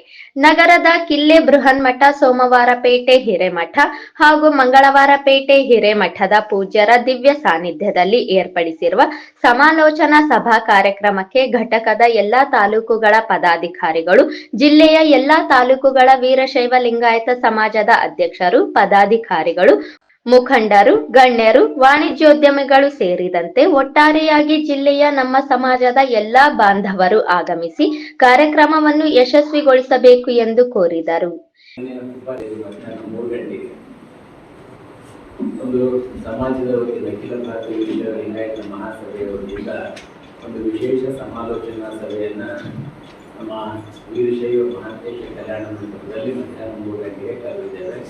ನಗರದ ಕಿಲ್ಲೆ ಬೃಹನ್ಮಠ, ಸೋಮವಾರಪೇಟೆ ಹಿರೇಮಠ ಹಾಗೂ ಮಂಗಳವಾರಪೇಟೆ ಹಿರೇಮಠದ ಪೂಜ್ಯರ ದಿವ್ಯ ಸಾನ್ನಿಧ್ಯದಲ್ಲಿ ಏರ್ಪಡಿಸಿರುವ ಸಮಾಲೋಚನಾ ಸಭಾ ಕಾರ್ಯಕ್ರಮಕ್ಕೆ ಘಟಕದ ಎಲ್ಲಾ ತಾಲೂಕುಗಳ ಪದಾಧಿಕಾರಿಗಳು, ಜಿಲ್ಲೆಯ ಎಲ್ಲಾ ತಾಲೂಕುಗಳ ವೀರಶೈವ ಲಿಂಗಾಯತ ಸಮಾಜದ ಅಧ್ಯಕ್ಷರು, ಪದಾಧಿಕಾರಿಗಳು, ಮುಖಂಡರು, ಗಣ್ಯರು, ವಾಣಿಜ್ಯೋದ್ಯಮಿಗಳು ಸೇರಿದಂತೆ ಒಟ್ಟಾರೆಯಾಗಿ ಜಿಲ್ಲೆಯ ನಮ್ಮ ಸಮಾಜದ ಎಲ್ಲಾ ಬಾಂಧವರು ಆಗಮಿಸಿ ಕಾರ್ಯಕ್ರಮವನ್ನು ಯಶಸ್ವಿಗೊಳಿಸಬೇಕು ಎಂದು ಕೋರಿದರು. ಒಂದು ಸಮಾಜದ ವತಿಯಿಂದ ಅಖಿಲ ಭಾರತ ವೀರಶೈವ ಲಿಂಗಾಯತ ಮಹಾಸಭೆಯ ವತಿಯಿಂದ ಒಂದು ವಿಶೇಷ ಸಮಾಲೋಚನಾ ಸಭೆಯನ್ನ ನಮ್ಮ ವೀರಶೈವ ಮಹಾಂತೇಶ ಕಲ್ಯಾಣ ಮಂಟಪದಲ್ಲಿ ಮಧ್ಯಾಹ್ನ 3 ಗಂಟೆಗೆ ಕರೆದಿದ್ದೇವೆ.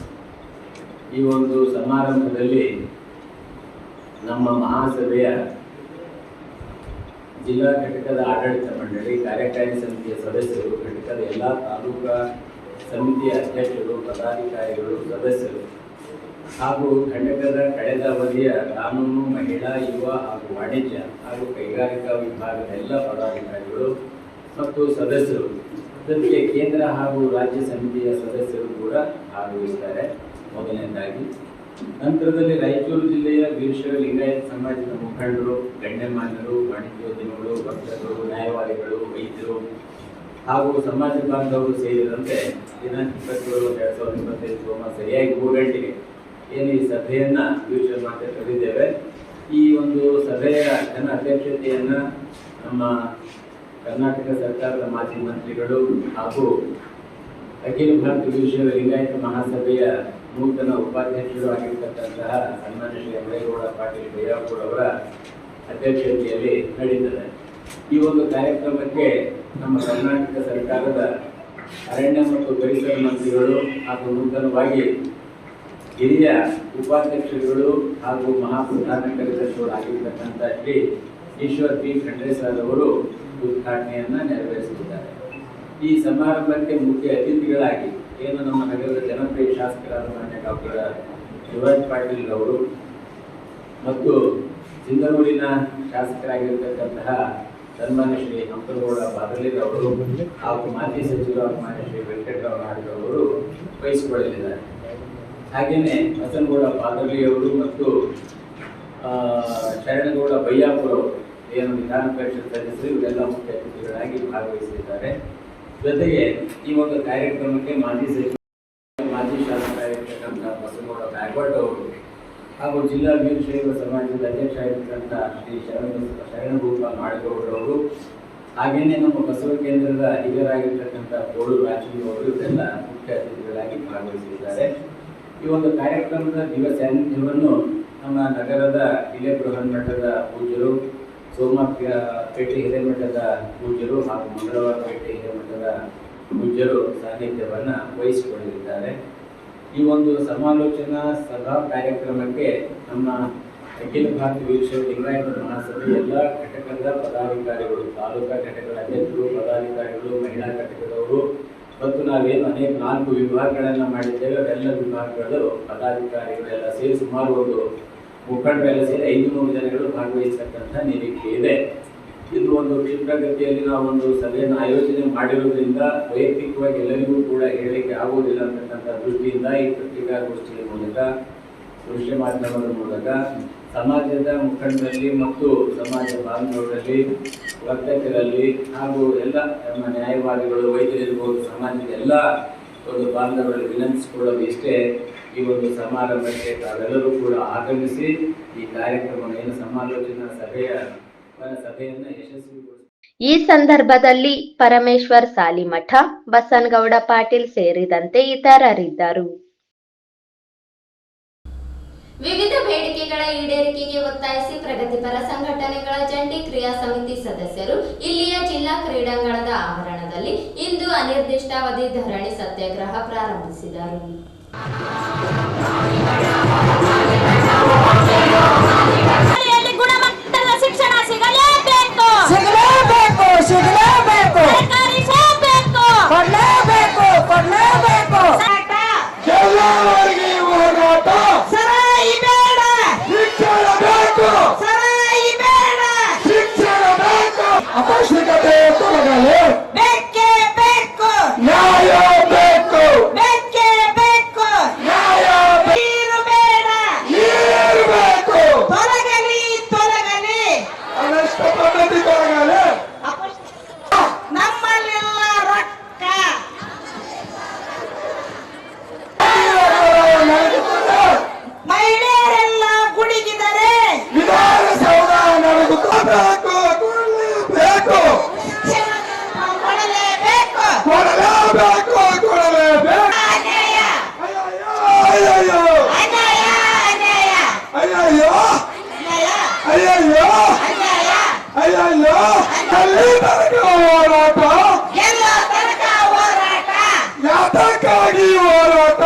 ಈ ಒಂದು ಸಮಾರಂಭದಲ್ಲಿ ನಮ್ಮ ಮಹಾಸಭೆಯ ಜಿಲ್ಲಾ ಘಟಕದ ಆಡಳಿತ ಮಂಡಳಿ, ಕಾರ್ಯಕಾರಿ ಸಮಿತಿಯ ಸದಸ್ಯರು, ಘಟಕದ ಎಲ್ಲ ತಾಲೂಕಾ ಸಮಿತಿಯ ಅಧ್ಯಕ್ಷರು, ಪದಾಧಿಕಾರಿಗಳು, ಸದಸ್ಯರು ಹಾಗೂ ಘಟಕದ ಕಳೆದ ಅವಧಿಯ ಕಾನೂನು, ಮಹಿಳಾ, ಯುವ ಹಾಗೂ ವಾಣಿಜ್ಯ ಹಾಗೂ ಕೈಗಾರಿಕಾ ವಿಭಾಗದ ಎಲ್ಲ ಪದಾಧಿಕಾರಿಗಳು ಮತ್ತು ಸದಸ್ಯರು, ಜೊತೆಗೆ ಕೇಂದ್ರ ಹಾಗೂ ರಾಜ್ಯ ಸಮಿತಿಯ ಸದಸ್ಯರು ಕೂಡ ಭಾಗವಹಿಸಿದ್ದಾರೆ. ಮೊದಲನೇದಾಗಿ ನಂತರದಲ್ಲಿ ರಾಯಚೂರು ಜಿಲ್ಲೆಯ ವೀರಶೈವ ಲಿಂಗಾಯತ ಸಮಾಜದ ಮುಖಂಡರು, ಗಣ್ಯಮಾನ್ಯರು, ವಾಣಿಜ್ಯೋದ್ಯಮಿಗಳು, ಭಕ್ತರು, ನ್ಯಾಯವಾದಿಗಳು, ವೈದ್ಯರು ಹಾಗೂ ಸಮಾಜ ಬಾಂಧವರು ಸೇರಿದಂತೆ ದಿನಾಂಕ 27/2025 ಸೋಮವಾರ ಸರಿಯಾಗಿ 3 ಗಂಟೆಗೆ ಏನು ಈ ಸಭೆಯನ್ನ ವೀರಶೈವ ಮಾತೆ ಕರೆದಿದ್ದೇವೆ. ಈ ಒಂದು ಸಭೆಯ ಘನ ಅಧ್ಯಕ್ಷತೆಯನ್ನ ನಮ್ಮ ಕರ್ನಾಟಕ ಸರ್ಕಾರದ ಮಾಜಿ ಮಂತ್ರಿಗಳು ಹಾಗೂ ಅಖಿಲ ಭಾರತ ವೀರಶೈವ ಲಿಂಗಾಯತ ಮಹಾಸಭೆಯ ನೂತನ ಉಪಾಧ್ಯಕ್ಷರು ಆಗಿರ್ತಕ್ಕಂತಹ ಸನ್ಮಾನ್ಯ ಶ್ರೀ ಅಮರೇಗೌಡ ಪಾಟೀಲ್ ಭಯ್ಯಾಪೂರ್ ಅವರ ಅಧ್ಯಕ್ಷತೆಯಲ್ಲಿ ನಡೆಯುತ್ತದೆ. ಈ ಒಂದು ಕಾರ್ಯಕ್ರಮಕ್ಕೆ ನಮ್ಮ ಕರ್ನಾಟಕ ಸರ್ಕಾರದ ಅರಣ್ಯ ಮತ್ತು ಪರಿಸರ ಮಂತ್ರಿಗಳು ಹಾಗೂ ನೂತನವಾಗಿ ಹಿರಿಯ ಉಪಾಧ್ಯಕ್ಷರುಗಳು ಹಾಗೂ ಮಹಾಪ್ರಧಾನ ಕಾರ್ಯದರ್ಶಿಗಳು ಆಗಿರ್ತಕ್ಕಂಥ ಶ್ರೀ ಈಶ್ವರ್ ಬಿ ಖಂಡ್ರೆ ಸರ್ ಅವರು ಉದ್ಘಾಟನೆಯನ್ನ ನೆರವೇರಿಸುತ್ತಿದ್ದಾರೆ. ಈ ಸಮಾರಂಭಕ್ಕೆ ಮುಖ್ಯ ಅತಿಥಿಗಳಾಗಿ ಏನು ನಮ್ಮ ನಗರದ ಜನಪ್ರಿಯ ಶಾಸಕರಾದ ಮಾನ್ಯ ಡಾಕ್ಟರ್ ಶಿವರಾಜ್ ಪಾಟೀಲ್ ಅವರು ಮತ್ತು ಸಿಂಧನೂರಿನ ಶಾಸಕರಾಗಿರ್ತಕ್ಕಂತಹ ಸನ್ಮಾನ್ಯ ಶ್ರೀ ಹಂಪನಗೌಡ ಬಾದರ್ಲಿ ಅವರು ಹಾಗೂ ಮಾಜಿ ಸಚಿವರಾದ ಮಾನ್ಯ ಶ್ರೀ ವೆಂಕಟರಾವ್ ನಾಡಗೌಡರು ವಹಿಸಿಕೊಳ್ಳಲಿದ್ದಾರೆ. ಹಾಗೆಯೇ ಬಸನಗೌಡ ಬಾದರ್ಲಿ ಅವರು ಮತ್ತು ಶರಣಗೌಡ ಬಯ್ಯಾಪುರ ಅವರು ಏನು ವಿಧಾನ ಪರಿಷತ್ ಸದಸ್ಯರು ಇವರೆಲ್ಲ ಮುಖ್ಯ ಅತಿಥಿಗಳಾಗಿ ಭಾಗವಹಿಸಿದ್ದಾರೆ. ಜೊತೆಗೆ ಈ ಒಂದು ಕಾರ್ಯಕ್ರಮಕ್ಕೆ ಮಾಜಿ ಶಾಸಕರಾಗಿರ್ತಕ್ಕಂಥ ಬಸನಗೌಡ ಬ್ಯಾಗ್ವಾಟ್ ಅವರು ಹಾಗೂ ಜಿಲ್ಲಾ ವೀರಶೈವ ಸಮಾಜದ ಅಧ್ಯಕ್ಷ ಆಗಿರ್ತಕ್ಕಂಥ ಶ್ರೀ ಶರಣಭೂಪಾಲ್ ನಾಡಗೌಡರವರು, ಹಾಗೆಯೇ ನಮ್ಮ ಬಸವ ಕೇಂದ್ರದ ಹಿರಿಯರಾಗಿರ್ತಕ್ಕಂಥ ಕೋಳೂರು ರಾಚಿನಗೌಡರು ಇವರೆಲ್ಲ ಮುಖ್ಯ ಅತಿಥಿಗಳಾಗಿ ಭಾಗವಹಿಸಿದ್ದಾರೆ. ಈ ಒಂದು ಕಾರ್ಯಕ್ರಮದ ದಿವ್ಯ ಸಾನ್ನಿಧ್ಯವನ್ನು ನಮ್ಮ ನಗರದ ಕಿಲ್ಲೆ ಬೃಹನ್ಮಠದ ಪೂಜ್ಯರು, ಸೋಮವಾರಪೇಟೆ ಹಿರೇಮಠದ ಪೂಜ್ಯರು ಹಾಗೂ ಮಂಗಳವಾರಪೇಟೆ ಹಿರೇಮಠದ ಪೂಜ್ಯರು ಸಾನ್ನಿಧ್ಯವನ್ನು ವಹಿಸಿಕೊಳ್ಳಲಿದ್ದಾರೆ. ಈ ಒಂದು ಸಮಾಲೋಚನಾ ಸಭಾ ಕಾರ್ಯಕ್ರಮಕ್ಕೆ ನಮ್ಮ ಅಖಿಲ ಭಾರತ ವೀರಶೈವ ಲಿಂಗಾಯತ ಮಹಾಸಭೆ ಎಲ್ಲ ಘಟಕದ ಪದಾಧಿಕಾರಿಗಳು, ತಾಲೂಕಾ ಘಟಕದ ಅಧ್ಯಕ್ಷರು, ಪದಾಧಿಕಾರಿಗಳು, ಮಹಿಳಾ ಘಟಕದವರು ಮತ್ತು ನಾವೇನು ಅನೇಕ 4 ವಿಭಾಗಗಳನ್ನು ಮಾಡಿದ್ದೇವೆ, ಅವೆಲ್ಲ ವಿಭಾಗಗಳು ಪದಾಧಿಕಾರಿಗಳೆಲ್ಲ ಸೇರಿ ಸುಮಾರು ಒಂದು ಮುಖಂಡರೆಲ್ಲ ಸೇರಿ 500 ಜನಗಳು ಭಾಗವಹಿಸತಕ್ಕಂಥ ನಿರೀಕ್ಷೆ ಇದೆ. ಇದು ಒಂದು ಕ್ಷಿಪ್ರಗತಿಯಲ್ಲಿ ನಾವು ಒಂದು ಸಭೆಯನ್ನು ಆಯೋಜನೆ ಮಾಡಿರೋದ್ರಿಂದ ವೈಯಕ್ತಿಕವಾಗಿ ಎಲ್ಲರಿಗೂ ಕೂಡ ಹೇಳಲಿಕ್ಕೆ ಆಗುವುದಿಲ್ಲ ಅಂತಕ್ಕಂಥ ದೃಷ್ಟಿಯಿಂದ ಈ ಪತ್ರಿಕಾಗೋಷ್ಠಿಯ ಮೂಲಕ, ದೃಶ್ಯ ಮಾಧ್ಯಮದ ಮೂಲಕ ಸಮಾಜದ ಮುಖಂಡರಲ್ಲಿ ಮತ್ತು ಸಮಾಜ ಬಾಂಧವರಲ್ಲಿ, ವರ್ತಕರಲ್ಲಿ ಹಾಗೂ ಎಲ್ಲ ನಮ್ಮ ನ್ಯಾಯವಾದಿಗಳು, ವೈದ್ಯರಿರ್ಬೋದು, ಸಮಾಜದ ಎಲ್ಲ ಒಂದು ಬಾಂಧವರಲ್ಲಿ ವಿನಂತಿಸಿಕೊಳ್ಳೋದು ಇಷ್ಟೇ, ಈ ಒಂದು ಸಮಾರಂಭಕ್ಕೆ ತಾವೆಲ್ಲರೂ ಕೂಡ ಆಗಮಿಸಿ ಈ ಕಾರ್ಯಕ್ರಮವನ್ನು ಏನು ಸಮಾಲೋಚನಾ ಸಭೆಯನ್ನು ಯಶಸ್ವಿಗೊಳಿಸಿ. ಈ ಸಂದರ್ಭದಲ್ಲಿ ಪರಮೇಶ್ವರ್ ಸಾಲಿಮಠ, ಬಸನಗೌಡ ಪಾಟೀಲ್ ಸೇರಿದಂತೆ ಇತರರಿದ್ದರು. ವಿವಿಧ ಬೇಡಿಕೆಗಳ ಈಡೇರಿಕೆಗೆ ಒತ್ತಾಯಿಸಿ ಪ್ರಗತಿಪರ ಸಂಘಟನೆಗಳ ಜಂಟಿ ಕ್ರಿಯಾ ಸಮಿತಿ ಸದಸ್ಯರು ಇಲ್ಲಿಯ ಜಿಲ್ಲಾ ಕ್ರೀಡಾಂಗಣದ ಆವರಣದಲ್ಲಿ ಇಂದು ಅನಿರ್ದಿಷ್ಟಾವಧಿ ಧರಣಿ ಸತ್ಯಾಗ್ರಹ ಪ್ರಾರಂಭಿಸಿದರು. ಗುಣಮಟ್ಟದ ಶಿಕ್ಷಣ ಸಿಗಲೇಬೇಕು, ಕೊಡಲೇಬೇಕು. ಸರಾಯಿ ಬೇಡ, ಶಿಕ್ಷಣ ಬೇಕು, ಸರಾಯಿ ಬೇಡ, ಶಿಕ್ಷಣ ಬೇಕು. ಅಪೌಷ್ಟಿಕತೆ ತೊಲಗಲು ಬೇಕೇ ಬೇಕು, ನ್ಯಾಯ ಬೇಕು, ಬೇಕೇ ಬೇಕು, ನ್ಯಾಯ ನೀರು ಬೇಡ, ನೀರು ಬೇಕು, ತೊಲಗಲಿ ಅನಷ್ಟ ಪದ್ಧತಿ ತೊಲಗಲು. ನಮ್ಮಲ್ಲೆಲ್ಲ ರೊಕ್ಕ ಮಹಿಳೆಯರೆಲ್ಲ ಗುಡುಗಿದರೆ ವಿಧಾನಸೌಧ ನಡೆದುಕೋಬೇಕು, ಕೊಡಲೇಬೇಕು, ಕೊಡಲೇಬೇಕು, ಕೊಡಲೇಬೇಕು, ಕೊಡಲೇಬೇಕು. ಅನ್ಯಾಯ, ಅಯ್ಯಯ್ಯೋ, ಅನ್ಯಾಯ, ಅನ್ಯಾಯ, ಅಯ್ಯಯ್ಯೋ, ಅನ್ಯಾಯ, ಅಯ್ಯಯ್ಯೋ, ಅನ್ಯಾಯ. ಅಯ್ಯಯ್ಯೋ, ಎಲ್ಲಿ ತನಕ ಹೋರಾಟ, ಎಲ್ಲ ತನಕ ಹೋರಾಟ, ಯಾತಕ್ಕಾಗಿ ಹೋರಾಟ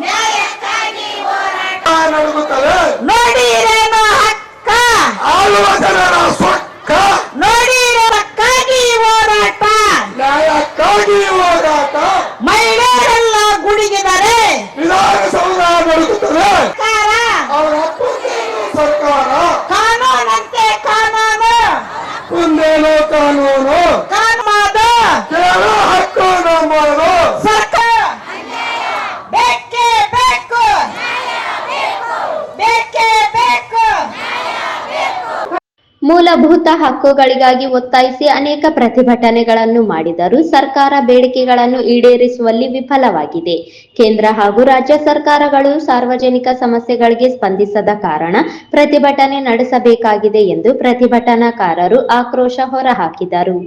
ನ್ಯಾಯಕ್ಕಾಗಿ ಹೋರಾಟ. ನಡೆಯುತ್ತದೆ. ನೋಡಿರೇನು ಹಕ್ಕ, ಆಳುವ ಜನರ ಸೊಕ್ಕ, ನೋಡಿರಕ್ಕಾಗಿ ಹೋರಾಟ, ನ್ಯಾಯಕ್ಕಾಗಿ ಹೋರಾಟ. ಮಹಿಳೆಯರೆಲ್ಲ ಗುಡುಗಿದರೆ ವಿಧಾನಸೌಧ ನಡೆಯುತ್ತದೆ. ಸರ್ಕಾರ, ಅವರ ಅಪ್ಪಂದೇನು ಸರ್ಕಾರ, ಕಾನೂನಂತೆ ಕಾನೂನು, ಮುಂದೇನು ಕಾನೂನು, ಕಾನೂನು ಕೇಳ ಹಕ್ಕು ನಮ್ಮದು. ಸರ್ಕಾರ ಬೇಕೇ ಬೇಕು, ಬೇಕೇ ಬೇಕು. ಮೂಲಭೂತ ಹಕ್ಕುಗಳಿಗಾಗಿ ಒತ್ತಾಯಿಸಿ ಅನೇಕ ಪ್ರತಿಭಟನೆಗಳನ್ನು ಮಾಡಿದರೂ ಸರ್ಕಾರ ಬೇಡಿಕೆಗಳನ್ನು ಈಡೇರಿಸುವಲ್ಲಿ ವಿಫಲವಾಗಿದೆ. ಕೇಂದ್ರ ಹಾಗೂ ರಾಜ್ಯ ಸರ್ಕಾರಗಳು ಸಾರ್ವಜನಿಕ ಸಮಸ್ಯೆಗಳಿಗೆ ಸ್ಪಂದಿಸದ ಕಾರಣ ಪ್ರತಿಭಟನೆ ನಡೆಸಬೇಕಾಗಿದೆ ಎಂದು ಪ್ರತಿಭಟನಾಕಾರರು ಆಕ್ರೋಶ ಹೊರಹಾಕಿದರು.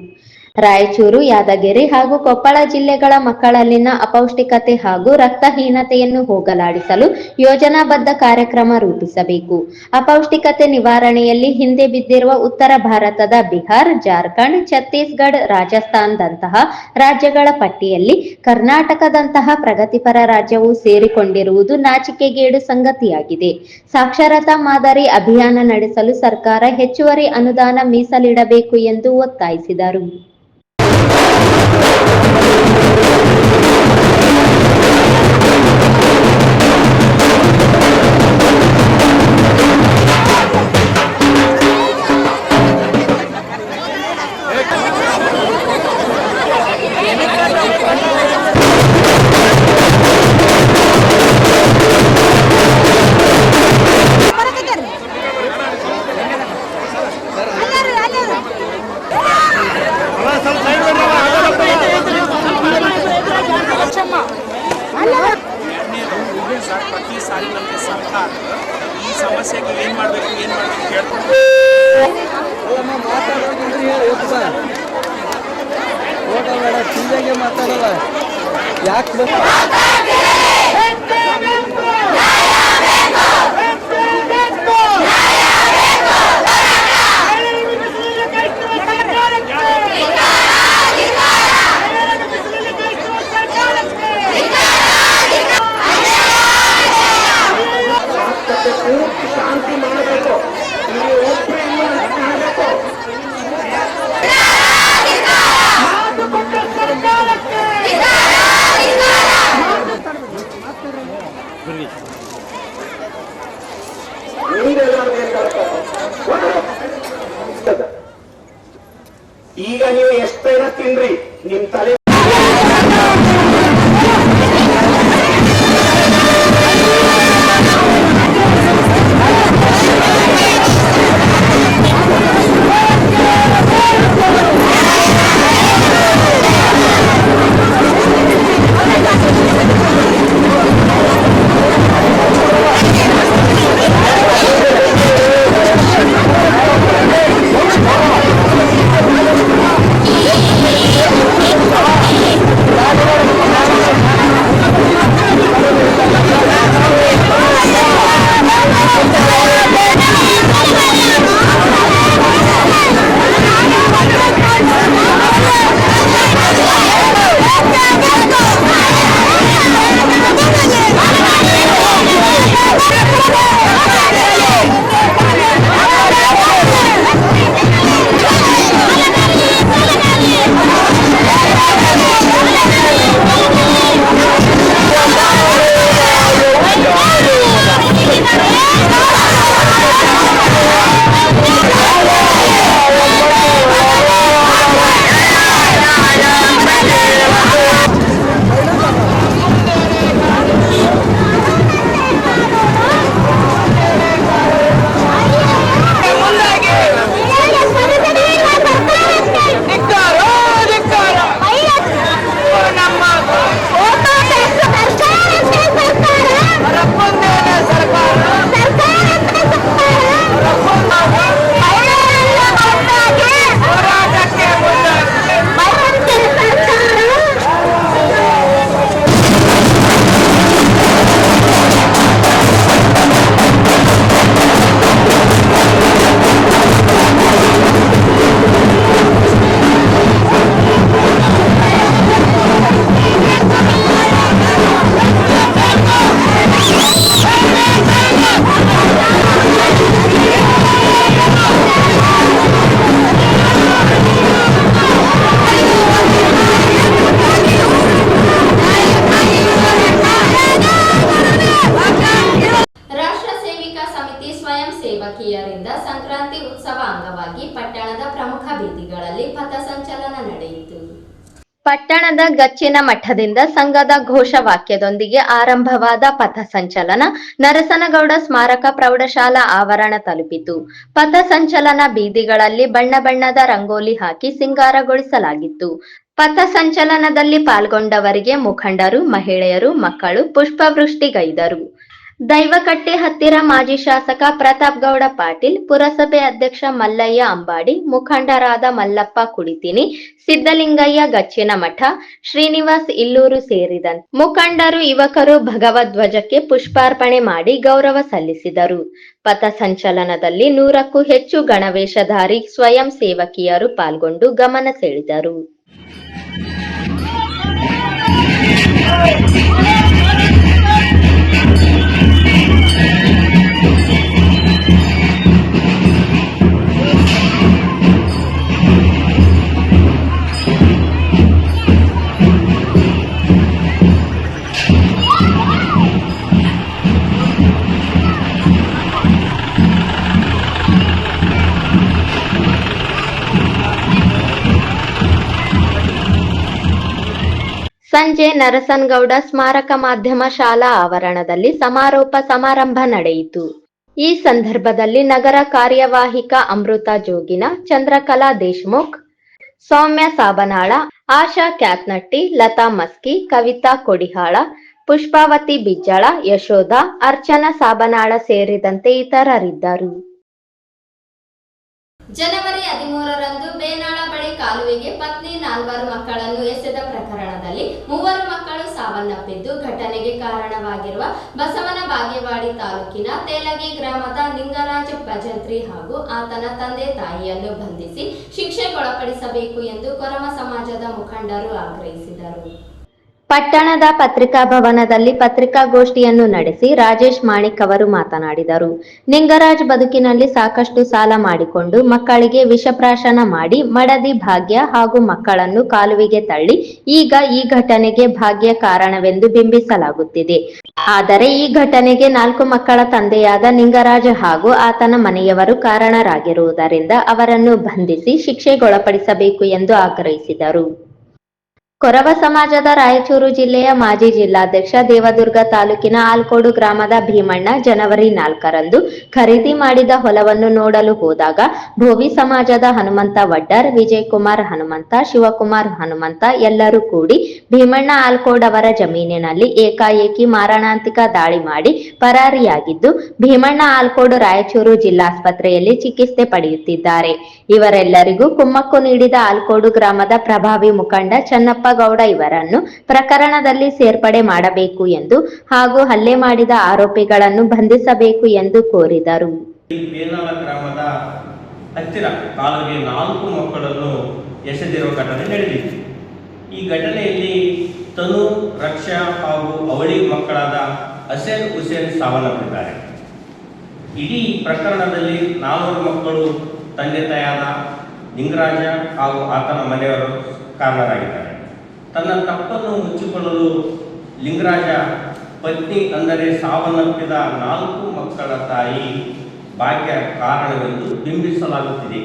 ರಾಯಚೂರು, ಯಾದಗಿರಿ ಹಾಗೂ ಕೊಪ್ಪಳ ಜಿಲ್ಲೆಗಳ ಮಕ್ಕಳಲ್ಲಿನ ಅಪೌಷ್ಟಿಕತೆ ಹಾಗೂ ರಕ್ತಹೀನತೆಯನ್ನು ಹೋಗಲಾಡಿಸಲು ಯೋಜನಾಬದ್ಧ ಕಾರ್ಯಕ್ರಮ ರೂಪಿಸಬೇಕು. ಅಪೌಷ್ಟಿಕತೆ ನಿವಾರಣೆಯಲ್ಲಿ ಹಿಂದೆ ಬಿದ್ದಿರುವ ಉತ್ತರ ಭಾರತದ ಬಿಹಾರ್, ಜಾರ್ಖಂಡ್, ಛತ್ತೀಸ್ಗಢ, ರಾಜಸ್ಥಾನದಂತಹ ರಾಜ್ಯಗಳ ಪಟ್ಟಿಯಲ್ಲಿ ಕರ್ನಾಟಕದಂತಹ ಪ್ರಗತಿಪರ ರಾಜ್ಯವು ಸೇರಿಕೊಂಡಿರುವುದು ನಾಚಿಕೆಗೇಡು ಸಂಗತಿಯಾಗಿದೆ. ಸಾಕ್ಷರತಾ ಮಾದರಿ ಅಭಿಯಾನ ನಡೆಸಲು ಸರ್ಕಾರ ಹೆಚ್ಚುವರಿ ಅನುದಾನ ಮೀಸಲಿಡಬೇಕು ಎಂದು ಒತ್ತಾಯಿಸಿದರು. ಪ್ರತಿ ಸಾರಿ ನಮಗೆ ಸರ್ಕಾರ ಈ ಸಮಸ್ಯೆಗೆ ಏನು ಮಾಡಬೇಕು ಕೇಳ್ಕೊಂಡು ಮಾತಾಡಲ್ಲ ಯಾಕೆ ಶಾಂತಿ ಮಾಡಬೇಕು. ಪಟ್ಟಣದ ಗಚ್ಚಿನ ಮಠದಿಂದ ಸಂಘದ ಘೋಷವಾಕ್ಯದೊಂದಿಗೆ ಆರಂಭವಾದ ಪಥಸಂಚಲನ ನರಸನಗೌಡ ಸ್ಮಾರಕ ಪ್ರೌಢಶಾಲಾ ಆವರಣ ತಲುಪಿತು. ಪಥಸಂಚಲನ ಬೀದಿಗಳಲ್ಲಿ ಬಣ್ಣ ಬಣ್ಣದ ರಂಗೋಲಿ ಹಾಕಿ ಸಿಂಗಾರಗೊಳಿಸಲಾಗಿತ್ತು. ಪಥಸಂಚಲನದಲ್ಲಿ ಪಾಲ್ಗೊಂಡವರಿಗೆ ಮುಖಂಡರು, ಮಹಿಳೆಯರು, ಮಕ್ಕಳು ಪುಷ್ಪವೃಷ್ಟಿಗೈದರು. ದೈವಕಟ್ಟೆ ಹತ್ತಿರ ಮಾಜಿ ಶಾಸಕ ಪ್ರತಾಪ್ ಗೌಡ ಪಾಟೀಲ್, ಪುರಸಭೆ ಅಧ್ಯಕ್ಷ ಮಲ್ಲಯ್ಯ ಅಂಬಾಡಿ, ಮುಖಂಡರಾದ ಮಲ್ಲಪ್ಪ ಕುಡಿತಿನಿ, ಸಿದ್ದಲಿಂಗಯ್ಯ ಗಚ್ಚಿನಮಠ, ಶ್ರೀನಿವಾಸ್ ಇಲ್ಲೂರು ಸೇರಿದಂತೆ ಮುಖಂಡರು, ಯುವಕರು ಭಗವಧ್ವಜಕ್ಕೆ ಪುಷ್ಪಾರ್ಪಣೆ ಮಾಡಿ ಗೌರವ ಸಲ್ಲಿಸಿದರು. ಪಥಸಂಚಲನದಲ್ಲಿ 100ಕ್ಕೂ ಹೆಚ್ಚು ಗಣವೇಷಧಾರಿ ಸ್ವಯಂ ಸೇವಕಿಯರು ಪಾಲ್ಗೊಂಡು ಗಮನ ಸೆಳೆದರು. ಸಂಜೆ ನರಸನಗೌಡ ಸ್ಮಾರಕ ಮಾಧ್ಯಮ ಶಾಲಾ ಆವರಣದಲ್ಲಿ ಸಮಾರೋಪ ಸಮಾರಂಭ ನಡೆಯಿತು. ಈ ಸಂದರ್ಭದಲ್ಲಿ ನಗರ ಕಾರ್ಯವಾಹಿಕ ಅಮೃತ ಜೋಗಿನ, ಚಂದ್ರಕಲಾ ದೇಶಮುಖ್, ಸೌಮ್ಯ ಸಾಬನಾಳ, ಆಶಾ ಕ್ಯಾತ್ನಟ್ಟಿ, ಲತಾ ಮಸ್ಕಿ, ಕವಿತಾ ಕೊಡಿಹಾಳ, ಪುಷ್ಪಾವತಿ ಬಿಜ್ಜಳ, ಯಶೋಧ, ಅರ್ಚನಾ ಸಾಬನಾಳ ಸೇರಿದಂತೆ ಇತರರಿದ್ದರು. ಜನವರಿ 13ರಂದು ಬೇನಾಳ ಬಳಿ ಕಾಲುವೆಗೆ ಪತ್ನಿ 4 ಮಕ್ಕಳನ್ನು ಎಸೆದ ಪ್ರಕರಣದಲ್ಲಿ 3 ಮಕ್ಕಳು ಸಾವನ್ನಪ್ಪಿದ್ದು, ಘಟನೆಗೆ ಕಾರಣವಾಗಿರುವ ಬಸವನ ಬಾಗೇವಾಡಿ ತಾಲೂಕಿನ ತೇಲಗಿ ಗ್ರಾಮದ ನಿಂಗರಾಜ್ ಭಜಂತ್ರಿ ಹಾಗೂ ಆತನ ತಂದೆ ತಾಯಿಯನ್ನು ಬಂಧಿಸಿ ಶಿಕ್ಷೆಗೊಳಪಡಿಸಬೇಕು ಎಂದು ಕೊರಮ ಸಮಾಜದ ಮುಖಂಡರು ಆಗ್ರಹಿಸಿದರು. ಪಟ್ಟಣದ ಪತ್ರಿಕಾ ಭವನದಲ್ಲಿ ಪತ್ರಿಕಾಗೋಷ್ಠಿಯನ್ನು ನಡೆಸಿ ರಾಜೇಶ್ ಮಾಣಿಕ್ ಅವರು ಮಾತನಾಡಿದರು. ನಿಂಗರಾಜ್ ಬದುಕಿನಲ್ಲಿ ಸಾಕಷ್ಟು ಸಾಲ ಮಾಡಿಕೊಂಡು ಮಕ್ಕಳಿಗೆ ವಿಷಪ್ರಾಶನ ಮಾಡಿ ಮಡದಿ ಭಾಗ್ಯ ಹಾಗೂ ಮಕ್ಕಳನ್ನು ಕಾಲುವೆಗೆ ತಳ್ಳಿ ಈಗ ಈ ಘಟನೆಗೆ ಭಾಗ್ಯ ಕಾರಣವೆಂದು ಬಿಂಬಿಸಲಾಗುತ್ತಿದೆ. ಆದರೆ ಈ ಘಟನೆಗೆ 4 ಮಕ್ಕಳ ತಂದೆಯಾದ ನಿಂಗರಾಜ್ ಹಾಗೂ ಆತನ ಮನೆಯವರು ಕಾರಣರಾಗಿರುವುದರಿಂದ ಅವರನ್ನು ಬಂಧಿಸಿ ಶಿಕ್ಷೆಗೊಳಪಡಿಸಬೇಕು ಎಂದು ಆಗ್ರಹಿಸಿದರು. ಕೊರವ ಸಮಾಜದ ರಾಯಚೂರು ಜಿಲ್ಲೆಯ ಮಾಜಿ ಜಿಲ್ಲಾಧ್ಯಕ್ಷ ದೇವದುರ್ಗ ತಾಲೂಕಿನ ಆಲ್ಕೋಡು ಗ್ರಾಮದ ಭೀಮಣ್ಣ ಜನವರಿ 4ರಂದು ಖರೀದಿ ಮಾಡಿದ ಹೊಲವನ್ನು ನೋಡಲು ಹೋದಾಗ ಭೋವಿ ಸಮಾಜದ ಹನುಮಂತ ವಡ್ಡರ್, ವಿಜಯಕುಮಾರ್ ಹನುಮಂತ, ಶಿವಕುಮಾರ್ ಹನುಮಂತ ಎಲ್ಲರೂ ಕೂಡಿ ಭೀಮಣ್ಣ ಆಲ್ಕೋಡ್ ಅವರ ಜಮೀನಿನಲ್ಲಿ ಏಕಾಏಕಿ ಮಾರಣಾಂತಿಕ ದಾಳಿ ಮಾಡಿ ಪರಾರಿಯಾಗಿದ್ದು, ಭೀಮಣ್ಣ ಆಲ್ಕೋಡ್ ರಾಯಚೂರು ಜಿಲ್ಲಾಸ್ಪತ್ರೆಯಲ್ಲಿ ಚಿಕಿತ್ಸೆ ಪಡೆಯುತ್ತಿದ್ದಾರೆ. ಇವರೆಲ್ಲರಿಗೂ ಕುಮ್ಮಕ್ಕು ನೀಡಿದ ಆಲ್ಕೋಡು ಗ್ರಾಮದ ಪ್ರಭಾವಿ ಮುಖಂಡ ಚನ್ನಪ್ಪ ಗೌಡ ಇವರನ್ನು ಪ್ರಕರಣದಲ್ಲಿ ಸೇರ್ಪಡೆ ಮಾಡಬೇಕು ಎಂದು ಹಾಗೂ ಹಲ್ಲೆ ಮಾಡಿದ ಆರೋಪಿಗಳನ್ನು ಬಂಧಿಸಬೇಕು ಎಂದು ಕೋರಿದರು. ಬೇನಾಳ ಗ್ರಾಮದ ಹತ್ತಿರ ಕಾಲುವೆಗೆ 4 ಮಕ್ಕಳನ್ನು ಎಸೆದಿರುವ ಘಟನೆ ನಡೆದಿತ್ತು. ಈ ಘಟನೆಯಲ್ಲಿ ತನು, ರಕ್ಷಾ ಹಾಗೂ ಅವಳಿ ಮಕ್ಕಳಾದ ಹಸೇನ್ ಹುಸೇನ್ ಸಾವನ್ನಪ್ಪಿದ್ದಾರೆ. ಇಡೀ ಪ್ರಕರಣದಲ್ಲಿ 4 ಮಕ್ಕಳು ತಂದೆ ತಾಯಾದ ನಿಂಗರಾಜ ಹಾಗೂ ಆತನ ಮನೆಯವರು ಕಾರಣರಾಗಿದ್ದಾರೆ. ತನ್ನ ತಪ್ಪನ್ನು ಮುಚ್ಚಿಕೊಳ್ಳಲು ಲಿಂಗರಾಜ ಪತ್ನಿ ಅಂದರೆ ಸಾವನ್ನಪ್ಪಿದ 4 ಮಕ್ಕಳ ತಾಯಿ ಭಾಗ್ಯ ಕಾರಣವೆಂದು ಬಿಂಬಿಸಲಾಗುತ್ತಿದೆ.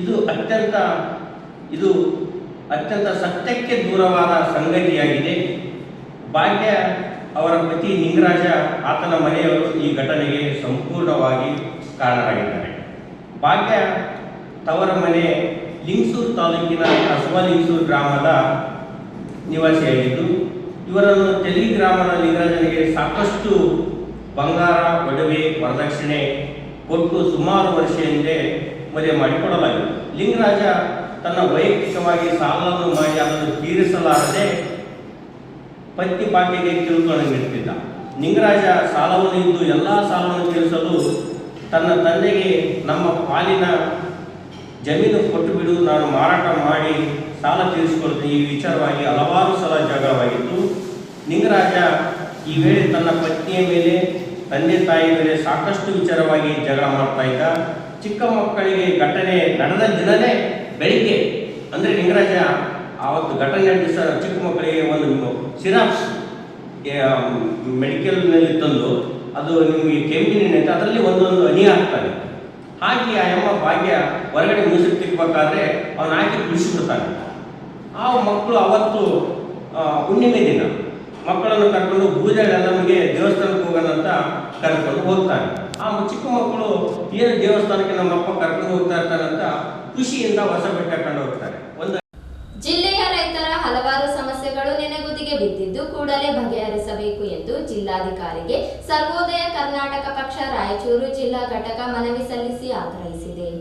ಇದು ಅತ್ಯಂತ ಸತ್ಯಕ್ಕೆ ದೂರವಾದ ಸಂಗತಿಯಾಗಿದೆ. ಭಾಗ್ಯ ಅವರ ಪತಿ ನಿಂಗರಾಜ, ಆತನ ಮನೆಯವರು ಈ ಘಟನೆಗೆ ಸಂಪೂರ್ಣವಾಗಿ ಕಾರಣರಾಗಿದ್ದಾರೆ. ಭಾಗ್ಯ ತವರ ಮನೆ ಲಿಂಗಸೂರು ತಾಲೂಕಿನ ಕಸಬಲಿಂಗಸೂರು ಗ್ರಾಮದ ನಿವಾಸಿಯಾಗಿದ್ದು, ಇವರನ್ನು ತೆಲಿ ಗ್ರಾಮದ ಲಿಂಗರಾಜನಿಗೆ ಸಾಕಷ್ಟು ಬಂಗಾರ, ಒಡವೆ, ವರದಕ್ಷಿಣೆ ಕೊಟ್ಟು ಸುಮಾರು ವರ್ಷ ಹಿಂದೆ ಮದುವೆ ಮಾಡಿಕೊಡಲಾಗಿದೆ. ಲಿಂಗರಾಜ ತನ್ನ ವೈಯಕ್ತಿಕವಾಗಿ ಸಾಲವನ್ನು ಮಾಡಿ ಅದನ್ನು ತೀರಿಸಲಾರದೆ ಪತ್ನಿ ಭಾಗ್ಯಗೆ ಕಿರುಕುಳ ನೀಡುತ್ತಿದ್ದ. ನಿಂಗರಾಜ ಸಾಲವನ್ನು ಇದ್ದು ಎಲ್ಲ ಸಾಲವನ್ನು ತೀರಿಸಲು ತನ್ನ ತಂದೆಗೆ ನಮ್ಮ ಪಾಲಿನ ಜಮೀನು ಕೊಟ್ಟು ಬಿಡು, ನಾನು ಮಾರಾಟ ಮಾಡಿ ಸಾಲ ತೀರಿಸಿಕೊಳ್ತೀನಿ, ಈ ವಿಚಾರವಾಗಿ ಹಲವಾರು ಸಲ ಜಗಳವಾಗಿತ್ತು. ನಿಂಗರಾಜ ಈ ವೇಳೆ ತನ್ನ ಪತ್ನಿಯ ಮೇಲೆ, ತಂದೆ ತಾಯಿ ಮೇಲೆ ಸಾಕಷ್ಟು ವಿಚಾರವಾಗಿ ಜಗಳ ಮಾಡ್ತಾ ಇದ್ದ. ಚಿಕ್ಕ ಮಕ್ಕಳಿಗೆ ಘಟನೆ ನಡೆದ ದಿನವೇ ಬೆಳಿಗ್ಗೆ, ಅಂದರೆ ನಿಂಗರಾಜ ಆವತ್ತು ಘಟನೆ ದಿವಸ ಚಿಕ್ಕ ಮಕ್ಕಳಿಗೆ ಒಂದು ಸಿರಾಪ್ಸ್ ಮೆಡಿಕಲ್ನಲ್ಲಿ ತಂದು ಅದು ನಿಮಗೆ ಕೆಮ್ಮಿನ ಅದರಲ್ಲಿ ಒಂದೊಂದು ಹನಿ ಹಾಕ್ತಾನೆ. ಹಾಕಿ ಆ ಅಮ್ಮ ಭಾಗ್ಯ ಹೊರಗಡೆ ಮುಸುರು ತಿಕ್ಕಬೇಕಾದ್ರೆ ಅವನು ಹಾಕಿ ಕುಳಿಸಿಬಿಡ್ತಾನೆ. ಆ ಮಕ್ಕಳು ಅವತ್ತು ಹುಣ್ಣಿಮೆ ದಿನ ಮಕ್ಕಳನ್ನು ಕರ್ಕೊಂಡು ಬೂದಳೆಲ್ಲ ನಮಗೆ ದೇವಸ್ಥಾನಕ್ಕೆ ಹೋಗೋಣ ಅಂತ ಕರ್ಕೊಂಡು ಹೋಗ್ತಾರೆ. ಆ ಚಿಕ್ಕ ಮಕ್ಕಳು ಏನು ದೇವಸ್ಥಾನಕ್ಕೆ ನಮ್ಮ ಅಪ್ಪ ಕರ್ಕೊಂಡು ಹೋಗ್ತಾ ಇರ್ತಾರೆ ಅಂತ ಖುಷಿಯಿಂದ ಹೊಸ ಬೆಟ್ಟ ಕಂಡು ಹೋಗ್ತಾರೆ. ಜಿಲ್ಲೆಯ ರೈತರ ಹಲವಾರು ಸಮಸ್ಯೆಗಳು ನೆನೆಗುದಿಗೆ ಬಿದ್ದಿದ್ದು ಕೂಡಲೇ ಬಗೆಹರಿಸಬೇಕು ಎಂದು ಜಿಲ್ಲಾಧಿಕಾರಿಗೆ ಸರ್ವೋದಯ ಕರ್ನಾಟಕ ಪಕ್ಷ ರಾಯಚೂರು ಜಿಲ್ಲಾ ಘಟಕ ಮನವಿ ಸಲ್ಲಿಸಿ ಆಗ್ರಹಿಸಿದೆ.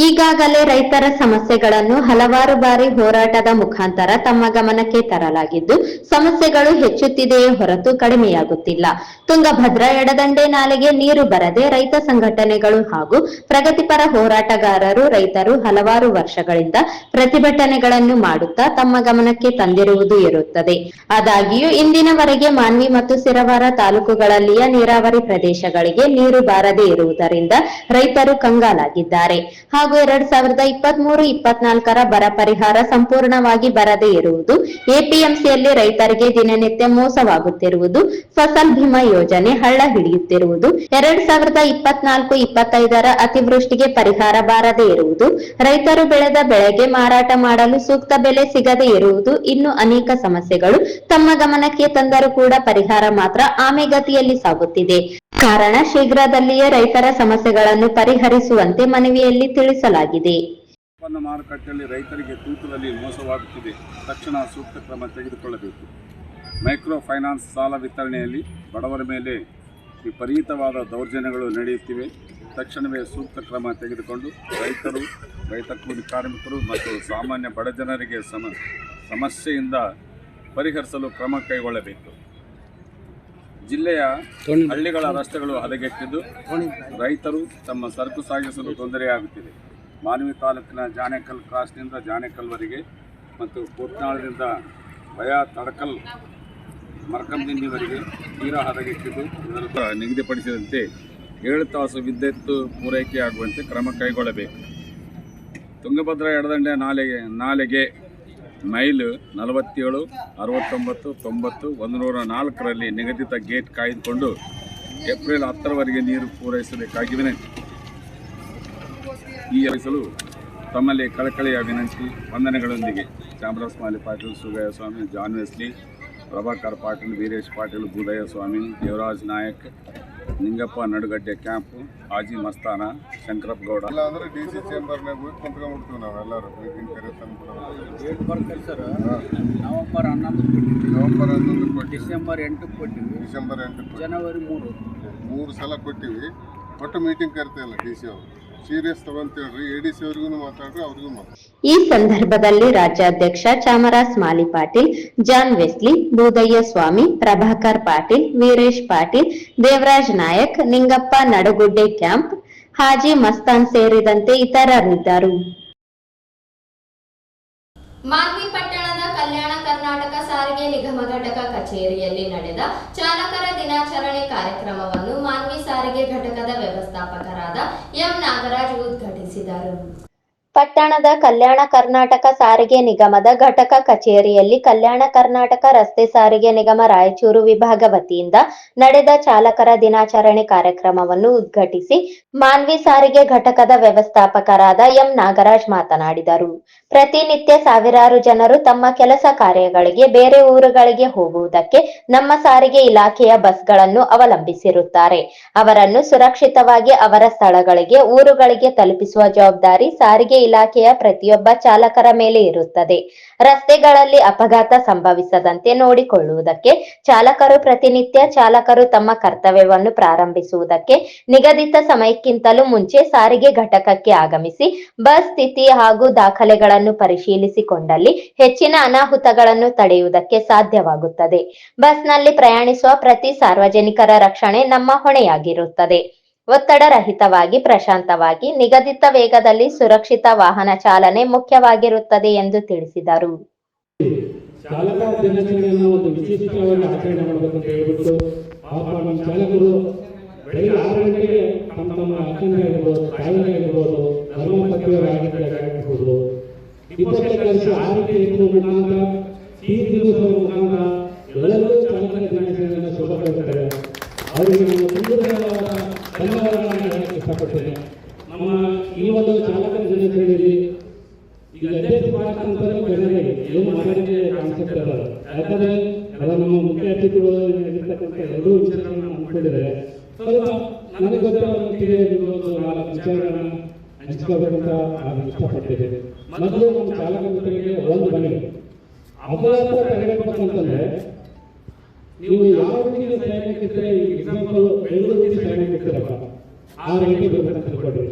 ಈಗಾಗಲೇ ರೈತರ ಸಮಸ್ಯೆಗಳನ್ನು ಹಲವಾರು ಬಾರಿ ಹೋರಾಟದ ಮುಖಾಂತರ ತಮ್ಮ ಗಮನಕ್ಕೆ ತರಲಾಗಿದ್ದು ಸಮಸ್ಯೆಗಳು ಹೆಚ್ಚುತ್ತಿದೆಯೇ ಹೊರತು ಕಡಿಮೆಯಾಗುತ್ತಿಲ್ಲ. ತುಂಗಭದ್ರಾ ಎಡದಂಡೆ ನಾಲೆಗೆ ನೀರು ಬರದೆ ರೈತ ಸಂಘಟನೆಗಳು ಹಾಗೂ ಪ್ರಗತಿಪರ ಹೋರಾಟಗಾರರು ರೈತರು ಹಲವಾರು ವರ್ಷಗಳಿಂದ ಪ್ರತಿಭಟನೆಗಳನ್ನು ಮಾಡುತ್ತಾ ತಮ್ಮ ಗಮನಕ್ಕೆ ತಂದಿರುವುದು ಇರುತ್ತದೆ. ಆದಾಗ್ಯೂ ಇಂದಿನವರೆಗೆ ಮಾನ್ವಿ ಮತ್ತು ಸಿರವಾರ ತಾಲೂಕುಗಳಲ್ಲಿಯ ನೀರಾವರಿ ಪ್ರದೇಶಗಳಿಗೆ ನೀರು ಬಾರದೇ ಇರುವುದರಿಂದ ರೈತರು ಕಂಗಾಲಾಗಿದ್ದಾರೆ. ಹಾಗೂ 2023-24 ಬರ ಪರಿಹಾರ ಸಂಪೂರ್ಣವಾಗಿ ಬರದೇ ಇರುವುದು, ಎಪಿಎಂಸಿಯಲ್ಲಿ ರೈತರಿಗೆ ದಿನನಿತ್ಯ ಮೋಸವಾಗುತ್ತಿರುವುದು, ಫಸಲ್ ಭೀಮಾ ಯೋಜನೆ ಹಳ್ಳ ಹಿಡಿಯುತ್ತಿರುವುದು, 2024-25 ಅತಿವೃಷ್ಟಿಗೆ ಪರಿಹಾರ ಬಾರದೇ ಇರುವುದು, ರೈತರು ಬೆಳೆದ ಬೆಳೆಗೆ ಮಾರಾಟ ಮಾಡಲು ಸೂಕ್ತ ಬೆಲೆ ಸಿಗದೇ ಇರುವುದು, ಇನ್ನು ಅನೇಕ ಸಮಸ್ಯೆಗಳು ತಮ್ಮ ಗಮನಕ್ಕೆ ತಂದರೂ ಕೂಡ ಪರಿಹಾರ ಮಾತ್ರ ಆಮೆಗತಿಯಲ್ಲಿ ಸಾಗುತ್ತಿದೆ. ಕಾರಣ ಶೀಘ್ರದಲ್ಲಿಯೇ ರೈತರ ಸಮಸ್ಯೆಗಳನ್ನು ಪರಿಹರಿಸುವಂತೆ ಮನವಿಯಲ್ಲಿ ತಿಳಿಸಲಾಗಿದೆ. ಉತ್ಪನ್ನ ಮಾರುಕಟ್ಟೆಯಲ್ಲಿ ರೈತರಿಗೆ ತೂಕದಲ್ಲಿ ಮೋಸವಾಗುತ್ತಿದೆ. ತಕ್ಷಣ ಸೂಕ್ತ ಕ್ರಮ ತೆಗೆದುಕೊಳ್ಳಬೇಕು. ಮೈಕ್ರೋ ಫೈನಾನ್ಸ್ ಸಾಲ ವಿತರಣೆಯಲ್ಲಿ ಬಡವರ ಮೇಲೆ ವಿಪರೀತವಾದ ದೌರ್ಜನ್ಯಗಳು ನಡೆಯುತ್ತಿವೆ. ತಕ್ಷಣವೇ ಸೂಕ್ತ ಕ್ರಮ ತೆಗೆದುಕೊಂಡು ರೈತರು, ರೈತ ಕೂಲಿ ಕಾರ್ಮಿಕರು ಮತ್ತು ಸಾಮಾನ್ಯ ಬಡ ಜನರಿಗೆ ಸಮಸ್ಯೆಯಿಂದ ಪರಿಹರಿಸಲು ಕ್ರಮ ಕೈಗೊಳ್ಳಬೇಕು. ಜಿಲ್ಲೆಯ ಹಳ್ಳಿಗಳ ರಸ್ತೆಗಳು ಹದಗೆಟ್ಟಿದ್ದು ರೈತರು ತಮ್ಮ ಸರಕು ಸಾಗಿಸಲು ತೊಂದರೆಯಾಗುತ್ತಿದೆ. ಮಾನ್ವಿ ತಾಲೂಕಿನ ಜಾನೇಕಲ್ ಕ್ರಾಸ್ನಿಂದ ಜಾನೇಕಲ್ವರೆಗೆ ಮತ್ತು ಕೂತ್ನಾಳದಿಂದ ವಯಾ ತಡಕಲ್ ಮರ್ಕಂದಿಂದಿವರೆಗೆ ತೀರಾ ಹದಗೆಟ್ಟಿದ್ದು ಇದರ ನಿಗದಿಪಡಿಸಿದಂತೆ 7 ತಾಸು ವಿದ್ಯುತ್ ಪೂರೈಕೆಯಾಗುವಂತೆ ಕ್ರಮ ಕೈಗೊಳ್ಳಬೇಕು. ತುಂಗಭದ್ರಾ ಎಡದಂಡೆ ನಾಲೆಗೆ ಮೈಲ್ 47, 69, 90, 104ರಲ್ಲಿ ನಿಗದಿತ ಗೇಟ್ ಕಾಯ್ದುಕೊಂಡು ಏಪ್ರಿಲ್ 10ರವರೆಗೆ ನೀರು ಪೂರೈಸಬೇಕಾಗಿ ವಿನಂತಿ. ಈ ಹರಿಸಲು ತಮ್ಮಲ್ಲಿ ಕಳಕಳಿಯ ವಿನಂತಿ. ವಂದನೆಗಳೊಂದಿಗೆ Chamaraja Mali Patil, Sugayya Swamy, John Wesley, Prabhakar Patil, Veeresh Patil, Boodayya Swamy, Devaraj Nayak, Ningappa Nadugadde camp, Haji Mastana, Shankarappa Gowda. ಇಲ್ಲ ಅಂದ್ರೆ DC ಚೇಂಬರ್ನಾಗ ಹೋಗಿ ಕುಂತ್ಕೊಂಡ್ಬಿಡ್ತೀವಿ ನಾವೆಲ್ಲರೂ. ಮೀಟಿಂಗ್ ಡೇಟ್ ಬರ್ತಾರೆ ಸರ್. ನವೆಂಬರ್ 11 ಕೊಟ್ಟಿವಿ, ಡಿಸೆಂಬರ್ 8 ಕೊಟ್ಟಿವಿ, ಜನವರಿ 3 ಸಲ ಕೊಟ್ಟಿವಿ. ಒಟ್ಟು ಮೀಟಿಂಗ್ ಕರಿತಾಯಿಲ್ಲ DC ಅವರು. ಸೀರಿಯಸ್ ತಗೊಂತೇಳ್ರಿ. ADC ಅವ್ರಿಗೂ ಮಾತಾಡ್ರಿ, ಅವ್ರಿಗೂ ಮಾತಾಡ್ರಿ. ಈ ಸಂದರ್ಭದಲ್ಲಿ ರಾಜ್ಯಾಧ್ಯಕ್ಷ ಚಾಮರಾಜ್ ಮಾಲಿ ಪಾಟೀಲ್, ಜಾನ್ ವೆಸ್ಲಿ, ಬೂದಯ್ಯ ಸ್ವಾಮಿ, ಪ್ರಭಾಕರ್ ಪಾಟೀಲ್, ವೀರೇಶ್ ಪಾಟೀಲ್, ದೇವರಾಜ್ ನಾಯಕ್, ನಿಂಗಪ್ಪ ನಡುಗುಡ್ಡೆ ಕ್ಯಾಂಪ್, ಹಾಜಿ ಮಸ್ತಾನ್ ಸೇರಿದಂತೆ ಇತರರಿದ್ದರು. ಮಾನ್ವಿ ಪಟ್ಟಣದ ಕಲ್ಯಾಣ ಕರ್ನಾಟಕ ಸಾರಿಗೆ ನಿಗಮ ಘಟಕ ಕಚೇರಿಯಲ್ಲಿ ನಡೆದ ಚಾಲಕರ ದಿನಾಚರಣೆ ಕಾರ್ಯಕ್ರಮವನ್ನು ಮಾನ್ವಿ ಸಾರಿಗೆ ಘಟಕದ ವ್ಯವಸ್ಥಾಪಕರಾದ ಎಂ ನಾಗರಾಜ್ ಉದ್ಘಾಟಿಸಿದರು. ಪಟ್ಟಣದ ಕಲ್ಯಾಣ ಕರ್ನಾಟಕ ಸಾರಿಗೆ ನಿಗಮದ ಘಟಕ ಕಚೇರಿಯಲ್ಲಿ ಕಲ್ಯಾಣ ಕರ್ನಾಟಕ ರಸ್ತೆ ಸಾರಿಗೆ ನಿಗಮ ರಾಯಚೂರು ವಿಭಾಗ ವತಿಯಿಂದ ನಡೆದ ಚಾಲಕರ ದಿನಾಚರಣೆ ಕಾರ್ಯಕ್ರಮವನ್ನು ಉದ್ಘಾಟಿಸಿ ಮಾನ್ವಿ ಸಾರಿಗೆ ಘಟಕದ ವ್ಯವಸ್ಥಾಪಕರಾದ ಎಂ ನಾಗರಾಜ್ ಮಾತನಾಡಿದರು. ಪ್ರತಿನಿತ್ಯ ಸಾವಿರಾರು ಜನರು ತಮ್ಮ ಕೆಲಸ ಕಾರ್ಯಗಳಿಗೆ ಬೇರೆ ಊರುಗಳಿಗೆ ಹೋಗುವುದಕ್ಕೆ ನಮ್ಮ ಸಾರಿಗೆ ಇಲಾಖೆಯ ಬಸ್ಗಳನ್ನು ಅವಲಂಬಿಸಿರುತ್ತಾರೆ. ಅವರನ್ನು ಸುರಕ್ಷಿತವಾಗಿ ಅವರ ಸ್ಥಳಗಳಿಗೆ, ಊರುಗಳಿಗೆ ತಲುಪಿಸುವ ಜವಾಬ್ದಾರಿ ಸಾರಿಗೆ ಇಲಾಖೆಯ ಪ್ರತಿಯೊಬ್ಬ ಚಾಲಕರ ಮೇಲೆ ಇರುತ್ತದೆ. ರಸ್ತೆಗಳಲ್ಲಿ ಅಪಘಾತ ಸಂಭವಿಸದಂತೆ ನೋಡಿಕೊಳ್ಳುವುದಕ್ಕೆ ಚಾಲಕರು ಪ್ರತಿನಿತ್ಯ ಚಾಲಕರು ತಮ್ಮ ಕರ್ತವ್ಯವನ್ನು ಪ್ರಾರಂಭಿಸುವುದಕ್ಕೆ ನಿಗದಿತ ಸಮಯಕ್ಕಿಂತಲೂ ಮುಂಚೆ ಸಾರಿಗೆ ಘಟಕಕ್ಕೆ ಆಗಮಿಸಿ ಬಸ್ ಸ್ಥಿತಿ ಹಾಗೂ ದಾಖಲೆಗಳನ್ನು ಪರಿಶೀಲಿಸಿಕೊಂಡಲ್ಲಿ ಹೆಚ್ಚಿನ ಅನಾಹುತಗಳನ್ನು ತಡೆಯುವುದಕ್ಕೆ ಸಾಧ್ಯವಾಗುತ್ತದೆ. ಬಸ್ನಲ್ಲಿ ಪ್ರಯಾಣಿಸುವ ಪ್ರತಿ ಸಾರ್ವಜನಿಕರ ರಕ್ಷಣೆ ನಮ್ಮ ಹೊಣೆಯಾಗಿರುತ್ತದೆ. ಒತ್ತಡ ರಹಿತವಾಗಿ ಪ್ರಶಾಂತವಾಗಿ ನಿಗದಿತ ವೇಗದಲ್ಲಿ ಸುರಕ್ಷಿತ ವಾಹನ ಚಾಲನೆ ಮುಖ್ಯವಾಗಿರುತ್ತದೆ ಎಂದು ತಿಳಿಸಿದರು. ಚಾಲಕರ ದಿನಾಚರಣೆಯನ್ನು ಒಂದು ವಿಶಿಷ್ಟವಾಗಿ ಆಚರಣೆ ಮಾಡಬೇಕಂತ ಹೇಳ್ಬಿಟ್ಟು ಪಾಪ ನಮ್ಮ ಚಾಲಕರು ಬೆಳಿಗ್ಗೆ 6 ಗಂಟೆಗೆ ತಮ್ಮ ಅಕ್ಕಂದಿರಾಗಿರ್ಬೋದು, ತಾಯಿಯರಾಗಿರ್ಬೋದು, ಧರ್ಮಪತಿಯವರಾಗಿರ್ಬೋದು, 20 ವರ್ಷ ಆರೋಗ್ಯ ಮುಖಾಂತರ ಈ ದಿವಸದ ಮುಖಾಂತರ ಎಲ್ಲರೂ ಚಾಲಕರ ದಿನಾಚರಣೆಯನ್ನು ಶುಭ ಕೋರುತ್ತಾರೆ. ಅವರಿಗೆ ನಾನು ತುಂಬುವುದಾದ ಧನ್ಯವಾದಗಳನ್ನು ಹೇಳಕ್ಕೆ ಇಷ್ಟಪಡ್ತೇನೆ. ನಮ್ಮ ಈ ಒಂದು ಚಾಲಕರ ದಿನಾಚರಣೆಯಲ್ಲಿ ಈಗ ಅಧ್ಯಕ್ಷ ಭಾಷಣ ಜನರಿಗೆ ಎಲ್ಲ ನಮ್ಮ ಮುಖ್ಯ ಅತಿಥಿಗಳು ಇರ್ತಕ್ಕಂಥ ಎರಡೂ ವಿಚಾರಗಳನ್ನು ಹಮ್ಮಿಕೊಂಡಿದ್ದಾರೆ. ಸ್ವಲ್ಪ ನನಗೆ ಗೊತ್ತಿರೋ ಮಟ್ಟಿಗೆ ಒಂದು 4 ವಿಚಾರಗಳನ್ನ ಹಂಚಿಕೊಳ್ಬೇಕಂತ ನಾನು ಇಷ್ಟಪಡ್ತೇನೆ. ಮೊದಲು ನಮ್ಮ ಚಾಲಕ ಮಿತ್ರರಿಗೆ ಒಂದು ಬನ್ನಿ, ಅಪಘಾತ ತಡೆಗಟ್ಟಬೇಕಂತಂದ್ರೆ ನೀವು ಯಾವ ರೀತಿ ತಯಾರಿಸಿದ್ರೆ, ಎಕ್ಸಾಂಪಲ್ ಬೆಂಗಳೂರಿಗೆ ತಯಾರಿಸಿರ್ತೀರಪ್ಪ, 6 ಗಂಟೆಗೆ ಬರ್ಬೇಕಂತ ತಿಳ್ಕೊಡ್ರಿ.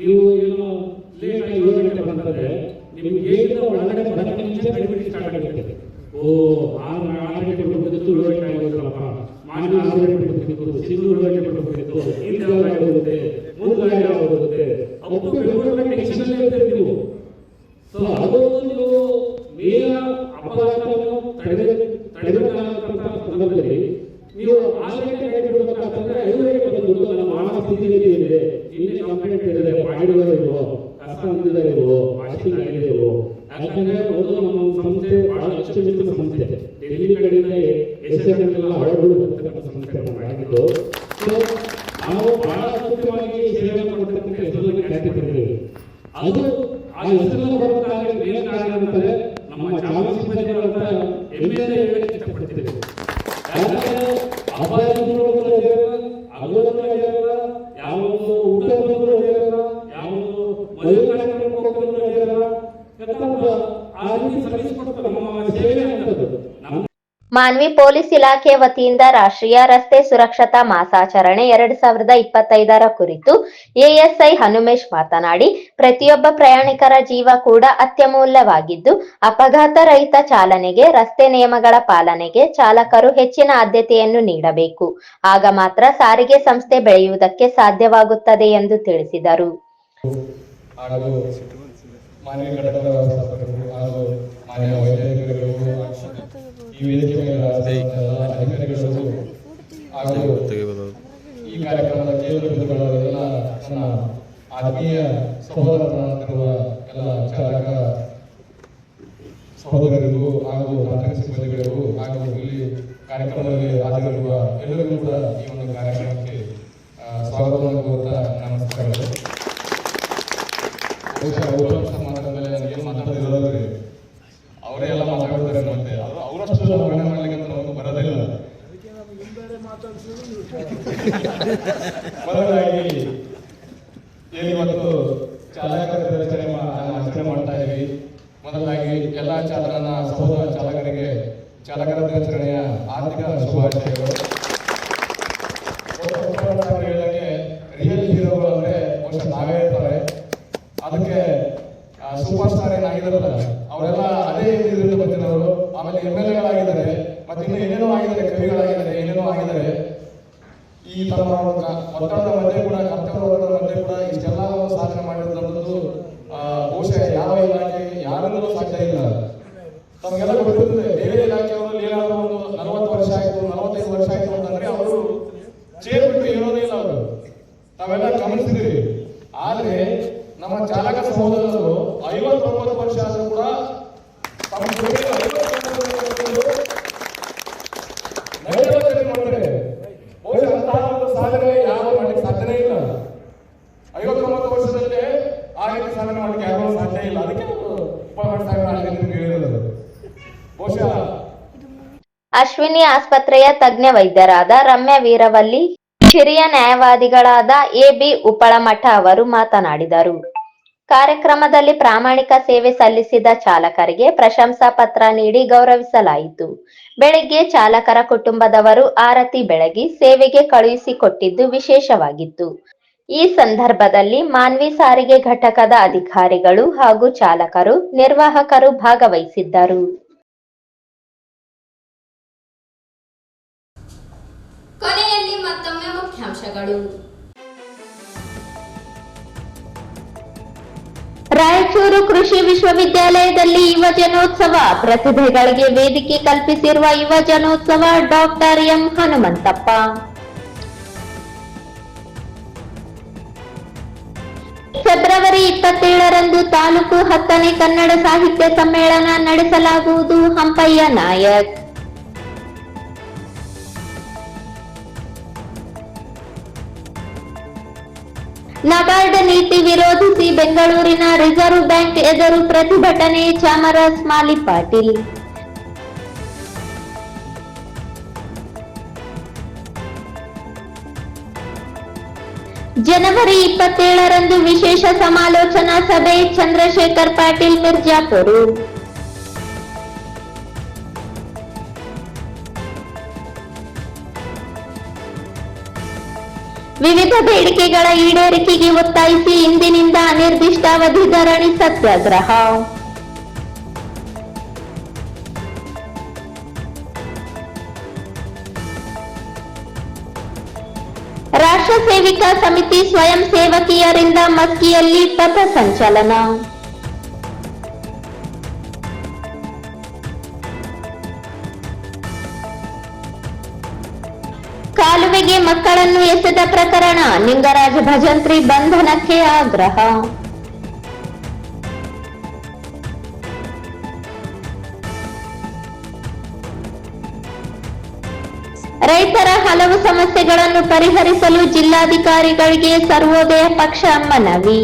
ನೀವು ಏನೋ ಲೇಟ್ ಆಗಿ 7 ಗಂಟೆ ಬಂತಂದ್ರೆ ನಿಮ್ಗೆ ಹೇಳಿದ್ರೆ ಒಳಗಡೆ ಬರೋಕ್ಕೆ ಮುಂಚೆ ಬೆಳಿಗ್ಗೆ ಸ್ಟಾರ್ಟ್ ಆಗುತ್ತೆ. ಓ 6 ಗಂಟೆ ಬಿಡಬೇಕಿತ್ತು, 7 ಗಂಟೆ ಆಗೋದಿಲ್ಲಪ್ಪ, ಮಾಡಿ 6 ಗಂಟೆ ಬಿಡಬೇಕಿತ್ತು, ಸಿದ್ದು 7 ಗಂಟೆ ಬಿಡಬೇಕಿತ್ತು, ಹಿಂದೆ ಗಾಡಿ ಹೋಗುತ್ತೆ, ಮುಂದೆ ಗಾಡಿ ಹೋಗುತ್ತೆ, ಅಪ್ಪು ಬೆಳಗ್ಗೆ ಟೆನ್ಷನ್ ಇರುತ್ತೆ ನೀವು. ಸೊ ಅದು ನೀವು ಮೇಲ ಅಪಘಾತವನ್ನು ತಡೆಗಟ್ಟುವಂತ ಸಂದರ್ಭದಲ್ಲಿ ನೀವು 6 ಗಂಟೆ ಗಾಡಿ ಬಿಡಬೇಕಾಗ್ತಂದ್ರೆ 5 ಗಂಟೆ ಬಂದು ನಮ್ಮ ಆಳ ಸ್ಥಿತಿಗತಿ ಏನಿದೆ, ಇನ್ನೇ ಕಂಪ್ಲೇಂಟ್ ಇದೆ, ಮಾಡಿದವರು ಇಲ್ವೋ, ಕಷ್ಟ ಹೊಂದಿದ್ದಾರೆ ಇಲ್ವೋ, ವಾಷಿಂಗ್ ಆಗಿದೆ ಇಲ್ವೋ. ಯಾಕಂದ್ರೆ ಒಂದು ನಮ್ಮ ಸಂಸ್ಥೆ ಬಹಳ ಅಚ್ಚುಮೆಚ್ಚಿನ ಸಂಸ್ಥೆ, ಡೆಲ್ಲಿ ಕಡೆಯಿಂದ ಎಸ್ಎಂಎಲ್ಲ ಹೊರಗಡೆ ಬರ್ತಕ್ಕಂಥ ಸಂಸ್ಥೆ ಆಗಿದ್ದು, ಸೊ ನಾವು ಬಹಳ ಅತ್ಯುತ್ತಮವಾಗಿ ಸೇವೆ ಕೊಡ್ತಕ್ಕಂಥ ಹೆಸರನ್ನು ಖ್ಯಾತಿ ಪಡೆದಿದ್ದೇವೆ. ಅದು ಆ ಹೆಸರನ್ನು ಬರೋದಾಗಿ ಮೇನ್ ಕಾರಣ ಅಂತಂದ್ರೆ ನಮ್ಮ ಚಾಲಕ ಸಿಬ್ಬಂದಿಗಳಂತ ಹೆಮ್ಮೆಯಿಂದ ಹೇಳಕ್ಕೆ ಇಷ್ಟಪಡ್ತಿದ್ದೇವೆ. ಯಾಕಂದ್ರೆ ಅಪಾಯಗಳು ಅಗಲಲ್ಲ, ಯಾವ ಊಟ ಯಾವ ಮದುವೆ ಕಾರ್ಯಕ್ರಮಕ್ಕೆ ಆ ರೀತಿ ಸಲ್ಲಿಸಿಕೊಟ್ಟು ನಮ್ಮ ಸೇವೆ ಅಂತದ್ದು. ಮಾನ್ವಿ ಪೊಲೀಸ್ ಇಲಾಖೆ ವತಿಯಿಂದ ರಾಷ್ಟ್ರೀಯ ರಸ್ತೆ ಸುರಕ್ಷತಾ ಮಾಸಾಚರಣೆ 2025 ಕುರಿತು ಎಎಸ್ಐ ಹನುಮೇಶ್ ಮಾತನಾಡಿ, ಪ್ರತಿಯೊಬ್ಬ ಪ್ರಯಾಣಿಕರ ಜೀವ ಕೂಡ ಅತ್ಯಮೂಲ್ಯವಾಗಿದ್ದು, ಅಪಘಾತ ರಹಿತ ಚಾಲನೆಗೆ, ರಸ್ತೆ ನಿಯಮಗಳ ಪಾಲನೆಗೆ ಚಾಲಕರು ಹೆಚ್ಚಿನ ಆದ್ಯತೆಯನ್ನು ನೀಡಬೇಕು. ಆಗ ಮಾತ್ರ ಸಾರಿಗೆ ಸಂಸ್ಥೆ ಬೆಳೆಯುವುದಕ್ಕೆ ಸಾಧ್ಯವಾಗುತ್ತದೆ ಎಂದು ತಿಳಿಸಿದರು. ಮಾನ್ಯ ಘಟಕದ ವ್ಯವಸ್ಥಾಪಕರು ಹಾಗೂ ಮಾನ್ಯ ವೈದ್ಯರುಗಳು, ಈ ವೇದಿಕೆ ಮೇಲೆ ಅಧಿಕಾರಿಗಳು ಹಾಗೂ ಈ ಕಾರ್ಯಕ್ರಮದ ಕೇಂದ್ರ ಬಿಂದುಗಳು ಎಲ್ಲ ನನ್ನ ಆತ್ಮೀಯ ಸಹೋದರರಾಗಿರುವ ಎಲ್ಲ ಚಾಲಕ ಸಹೋದರರಿಗೂ ಹಾಗೂ ತಾಂತ್ರಿಕ ಸಿಬ್ಬಂದಿಗಳಿಗೂ ಹಾಗೂ ಇಲ್ಲಿ ಕಾರ್ಯಕ್ರಮದಲ್ಲಿ ಹಾಜರಿರುವ ಎಲ್ಲರಿಗೂ ಕೂಡ ಈ ಒಂದು ಕಾರ್ಯಕ್ರಮಕ್ಕೆ ಸ್ವಾಗತವನ್ನು ಕೋರುತ್ತಾ ನಮಸ್ಕಾರಗಳು. ಬಹುಶಃ ಮಾತಾಡಿದ್ರೆ ನನಗೇನು ಮಾತಾಡೋದಿರೋದ್ರಿ ಅವರೇ ಎಲ್ಲ ಮಾತಾಡ್ತಾರೆ, ಮತ್ತೆ ಅವರಷ್ಟು ವರ್ಣನೆ ಮಾಡ್ಲಿಕ್ಕೆ ಅಂತ ನಮಗೆ ಬರೋದಿಲ್ಲ. ಮೊದಲಾಗಿ ಏನಿವತ್ತು ಚಾಲಕರ ಆಚರಣೆ ಮಾಡ್ತಾ ಇದ್ದೀವಿ. ಮೊದಲಾಗಿ ಎಲ್ಲ ನನ್ನ ಸಹೋದರ ಚಾಲಕರಿಗೆ ಚಾಲಕರ ದಿನಾಚರಣೆಯ ಆರ್ಥಿಕ ಶುಭಾಶಯಗಳು. ಹೇಳಿದಾಗೆ ರಿಯಲ್ ಹೀರೋಗಳು ಅಂದ್ರೆ ಬಹುಶಃ ನಾವೇ ಇರ್ತಾರೆ. ಅದಕ್ಕೆ ಸೂಪರ್ ಸ್ಟಾರ್ ಏನಾಗಿದಾರಲ್ಲ ಅವರೆಲ್ಲ ಅದೇ ಇದರಿಂದ ಬಂದಿರೋರು. ಆಮೇಲೆ MLAಗಳಾಗಿದ್ದಾರೆ, ಮತ್ತೆ ಇನ್ನು ಏನೇನೋ ಆಗಿದ್ದಾರೆ, ಕವಿಗಳಾಗಿದ್ದಾರೆ, ಏನೇನೋ ಆಗಿದ್ದಾರೆ. ಈ ತಮ್ಮ ಒತ್ತಡದ ಮಧ್ಯೆ ಕೂಡ, ಕರ್ತವ್ಯದ ಮಧ್ಯೆ ಕೂಡ ಇಷ್ಟೆಲ್ಲ ಸಾಧನೆ ಮಾಡಿರೋದು ಬಹುಶಃ ಯಾವ ಇಲಾಖೆ ಯಾರಿಂದಲೂ ಸಾಧ್ಯ ಇಲ್ಲ. ತಮಗೆಲ್ಲ ಗೊತ್ತಿರ್ತದೆ, ಬೇರೆ ಇಲಾಖೆಯವರಲ್ಲಿ ಏನಾದರೂ ಒಂದು 40 ವರ್ಷ ಆಯ್ತು, 45 ವರ್ಷ ಆಯ್ತು ಅಂತಂದ್ರೆ ಅವರು ಚೇರ್ ಬಿಟ್ಟು ಹೇಳೋದೇ ಇಲ್ಲ. ಅವರು ತಾವೆಲ್ಲ ಗಮನಿಸಿದಿರಿ. ಆದ್ರೆ ನಮ್ಮ ಚಾಲಕ ಸಹೋದರರು 59 ವರ್ಷ ಆದರೂ ಕೂಡ ತಮ್ಮ ಮಾಡ್ತಾರೆ. ಬಹುಶಃ ಅಂತಹ ಒಂದು ಸಾಧನೆ ಯಾರು ಮಾಡ್ಲಿಕ್ಕೆ ಸಾಧ್ಯನೇ ಇಲ್ಲ. 59 ವರ್ಷದಲ್ಲೇ ಆ ರೀತಿ ಸಾಧನೆ ಮಾಡ್ಲಿಕ್ಕೆ ಯಾರು ಸಾಧ್ಯ ಇಲ್ಲ. ಅದಕ್ಕೆ ಹೇಳಿರೋದು ಬಹುಶಃ. ಅಶ್ವಿನಿ ಆಸ್ಪತ್ರೆಯ ತಜ್ಞ ವೈದ್ಯರಾದ ರಮ್ಯಾ ವೀರವಲ್ಲಿ, ಹಿರಿಯ ನ್ಯಾಯವಾದಿಗಳಾದ AB ಉಪ್ಪಳಮಠ ಅವರು ಮಾತನಾಡಿದರು. ಕಾರ್ಯಕ್ರಮದಲ್ಲಿ ಪ್ರಾಮಾಣಿಕ ಸೇವೆ ಸಲ್ಲಿಸಿದ ಚಾಲಕರಿಗೆ ಪ್ರಶಂಸಾ ಪತ್ರ ನೀಡಿ ಗೌರವಿಸಲಾಯಿತು. ಬೆಳಗ್ಗೆ ಚಾಲಕರ ಕುಟುಂಬದವರು ಆರತಿ ಬೆಳಗಿ ಸೇವೆಗೆ ಕಳುಹಿಸಿಕೊಟ್ಟಿದ್ದು ವಿಶೇಷವಾಗಿತ್ತು. ಈ ಸಂದರ್ಭದಲ್ಲಿ ಮಾನ್ವಿ ಸಾರಿಗೆ ಘಟಕದ ಅಧಿಕಾರಿಗಳು ಹಾಗೂ ಚಾಲಕರು, ನಿರ್ವಾಹಕರು ಭಾಗವಹಿಸಿದ್ದರು. ಕೊನೆಯಲ್ಲಿ ಮತ್ತೊಮ್ಮೆ ಮುಖ್ಯಾಂಶಗಳು. ರಾಯಚೂರು ಕೃಷಿ ವಿಶ್ವವಿದ್ಯಾಲಯದಲ್ಲಿ ಯುವ ಜನೋತ್ಸವ, ಪ್ರತಿಭೆಗಳಿಗೆ ವೇದಿಕೆ ಕಲ್ಪಿಸಿರುವ ಯುವ ಜನೋತ್ಸವ ಡಾಕ್ಟರ್ ಎಂ ಹನುಮಂತಪ್ಪ. ಫೆಬ್ರವರಿ 27ರಂದು ತಾಲೂಕು 10ನೇ ಕನ್ನಡ ಸಾಹಿತ್ಯ ಸಮ್ಮೇಳನ ನಡೆಸಲಾಗುವುದು, ಹಂಪಯ್ಯ ನಾಯಕ್. ನಬಾರ್ಡ್ ನೀತಿ ವಿರೋಧಿಸಿ ಬೆಂಗಳೂರಿನ ರಿಸರ್ವ್ ಬ್ಯಾಂಕ್ ಎದುರು ಪ್ರತಿಭಟನೆ, ಚಾಮರಾಜ ಮಾಲಿ ಪಾಟೀಲ್. ಜನವರಿ 27ರಂದು ವಿಶೇಷ ಸಮಾಲೋಚನಾ ಸಭೆ ಚಂದ್ರಶೇಖರ್ ಪಾಟೀಲ್ ಮಿರ್ಜಾಪುರ. ವಿವಿಧ ಬೇಡಿಕೆಗಳ ಈಡೇರಿಕೆಗೆ ಒತ್ತಾಯಿಸಿ ಇಂದಿನಿಂದ ಅನಿರ್ದಿಷ್ಟಾವಧಿ ಧರಣಿ ಸತ್ಯಾಗ್ರಹ. ರಾಷ್ಟ್ರ ಸೇವಿಕಾ ಸಮಿತಿ ಸ್ವಯಂ ಸೇವಕಿಯರಿಂದ ಮಸ್ಕಿಯಲ್ಲಿ ಪಥ ಸಂಚಲನ. ಕಾಲುವೆಗೆ ಮಕ್ಕಳನ್ನು ಎಸೆದ ಪ್ರಕರಣ ನಿಂಗರಾಜ ಭಜಂತ್ರಿ ಬಂಧನಕ್ಕೆ ಆಗ್ರಹ. ರೈತರ ಹಲವು ಸಮಸ್ಯೆಗಳನ್ನು ಪರಿಹರಿಸಲು ಜಿಲ್ಲಾಧಿಕಾರಿಗಳಿಗೆ ಸರ್ವೋದಯ ಪಕ್ಷ ಮನವಿ.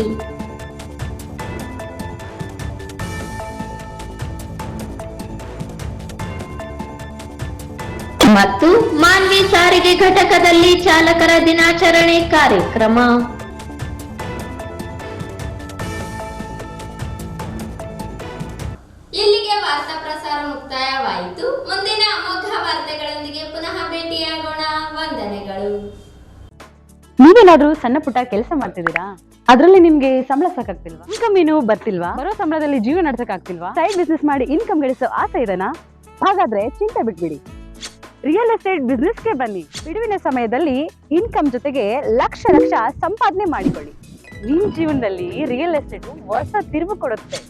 ಮತ್ತು ಮಾನ್ವಿ ಸಾರಿಗೆ ಘಟಕದಲ್ಲಿ ಚಾಲಕರ ದಿನಾಚರಣೆ ಕಾರ್ಯಕ್ರಮ. ಇಲ್ಲಿಗೆ ವಾರ್ತಾ ಪ್ರಸಾರ ಮುಕ್ತಾಯವಾಯಿತು. ಮುಂದಿನ ಅಮೋಘ ವಾರ್ತೆಗಳೊಂದಿಗೆ ಪುನಃ ಭೇಟಿಯಾಗೋಣ. ವಂದನೆಗಳು. ನೀವೇನಾದ್ರೂ ಸಣ್ಣ ಪುಟ್ಟ ಕೆಲಸ ಮಾಡ್ತಿದ್ದೀರಾ? ಅದ್ರಲ್ಲಿ ನಿಮ್ಗೆ ಸಂಬಳ ಸಾಕಾಗ್ತಿಲ್ವಾ? ಇನ್ಕಮ್ ಏನು ಬರ್ತಿಲ್ವಾ? ಬರೋ ಸಂಬಳದಲ್ಲಿ ಜೀವನ ನಡೆಸಕ್ಕಾಗ್ತಿಲ್ವಾ? ಸೈಡ್ ಬಿಸ್ನೆಸ್ ಮಾಡಿ ಇನ್ಕಮ್ ಗಳಿಸೋ ಆಸೆ ಇದೆನಾ? ಹಾಗಾದ್ರೆ ಚಿಂತೆ ಬಿಟ್ಬಿಡಿ, ರಿಯಲ್ ಎಸ್ಟೇಟ್ ಬಿಸ್ನೆಸ್ಗೆ ಬನ್ನಿ. ಬಿಡುವಿನ ಸಮಯದಲ್ಲಿ ಇನ್ಕಮ್ ಜೊತೆಗೆ ಲಕ್ಷ ಲಕ್ಷ ಸಂಪಾದನೆ ಮಾಡಿಕೊಳ್ಳಿ. ನಿಮ್ ಜೀವನದಲ್ಲಿ ರಿಯಲ್ ಎಸ್ಟೇಟ್ ಹೊಸ ತಿರುವು ಕೊಡುತ್ತೆ.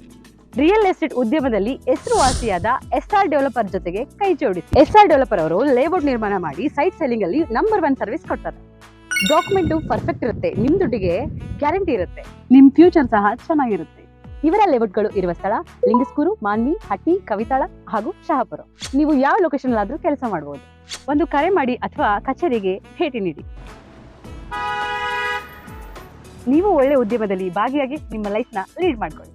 ರಿಯಲ್ ಎಸ್ಟೇಟ್ ಉದ್ಯಮದಲ್ಲಿ ಹೆಸರುವಾಸಿಯಾದ ಎಸ್ಆರ್ ಡೆವಲಪರ್ ಜೊತೆಗೆ ಕೈ ಜೋಡಿಸಿ. ಎಸ್ಆರ್ ಡೆವಲಪರ್ ಅವರು ಲೇಔಟ್ ನಿರ್ಮಾಣ ಮಾಡಿ ಸೈಟ್ ಸೆಲ್ಲಿಂಗ್ ಅಲ್ಲಿ ನಂಬರ್ 1 ಸರ್ವಿಸ್ ಕೊಡ್ತಾರೆ. ಡಾಕ್ಯುಮೆಂಟ್ ಪರ್ಫೆಕ್ಟ್ ಇರುತ್ತೆ, ನಿಮ್ ದುಡ್ಡಿಗೆ ಗ್ಯಾರಂಟಿ ಇರುತ್ತೆ, ನಿಮ್ ಫ್ಯೂಚರ್ ಸಹ ಚೆನ್ನಾಗಿರುತ್ತೆ. ಇವರ ಲೇಔಟ್ಗಳು ಇರುವ ಸ್ಥಳ ಲಿಂಗಸ್ಕೂರು, ಮಾನ್ವಿ, ಹಟ್ಟಿ, ಕವಿತಾಳ ಹಾಗೂ ಶಹಾಪುರ. ನೀವು ಯಾವ ಲೊಕೇಶನ್ ಆದ್ರೂ ಕೆಲಸ ಮಾಡಬಹುದು. ಒಂದು ಕರೆ ಮಾಡಿ ಅಥವಾ ಕಚೇರಿಗೆ ಭೇಟಿ ನೀಡಿ. ನೀವು ಒಳ್ಳೆ ಉದ್ಯಮದಲ್ಲಿ ಭಾಗಿಯಾಗಿ ನಿಮ್ಮ ಲೈಫ್ ನ ಲೀಡ್ ಮಾಡ್ಕೊಳ್ಳಿ.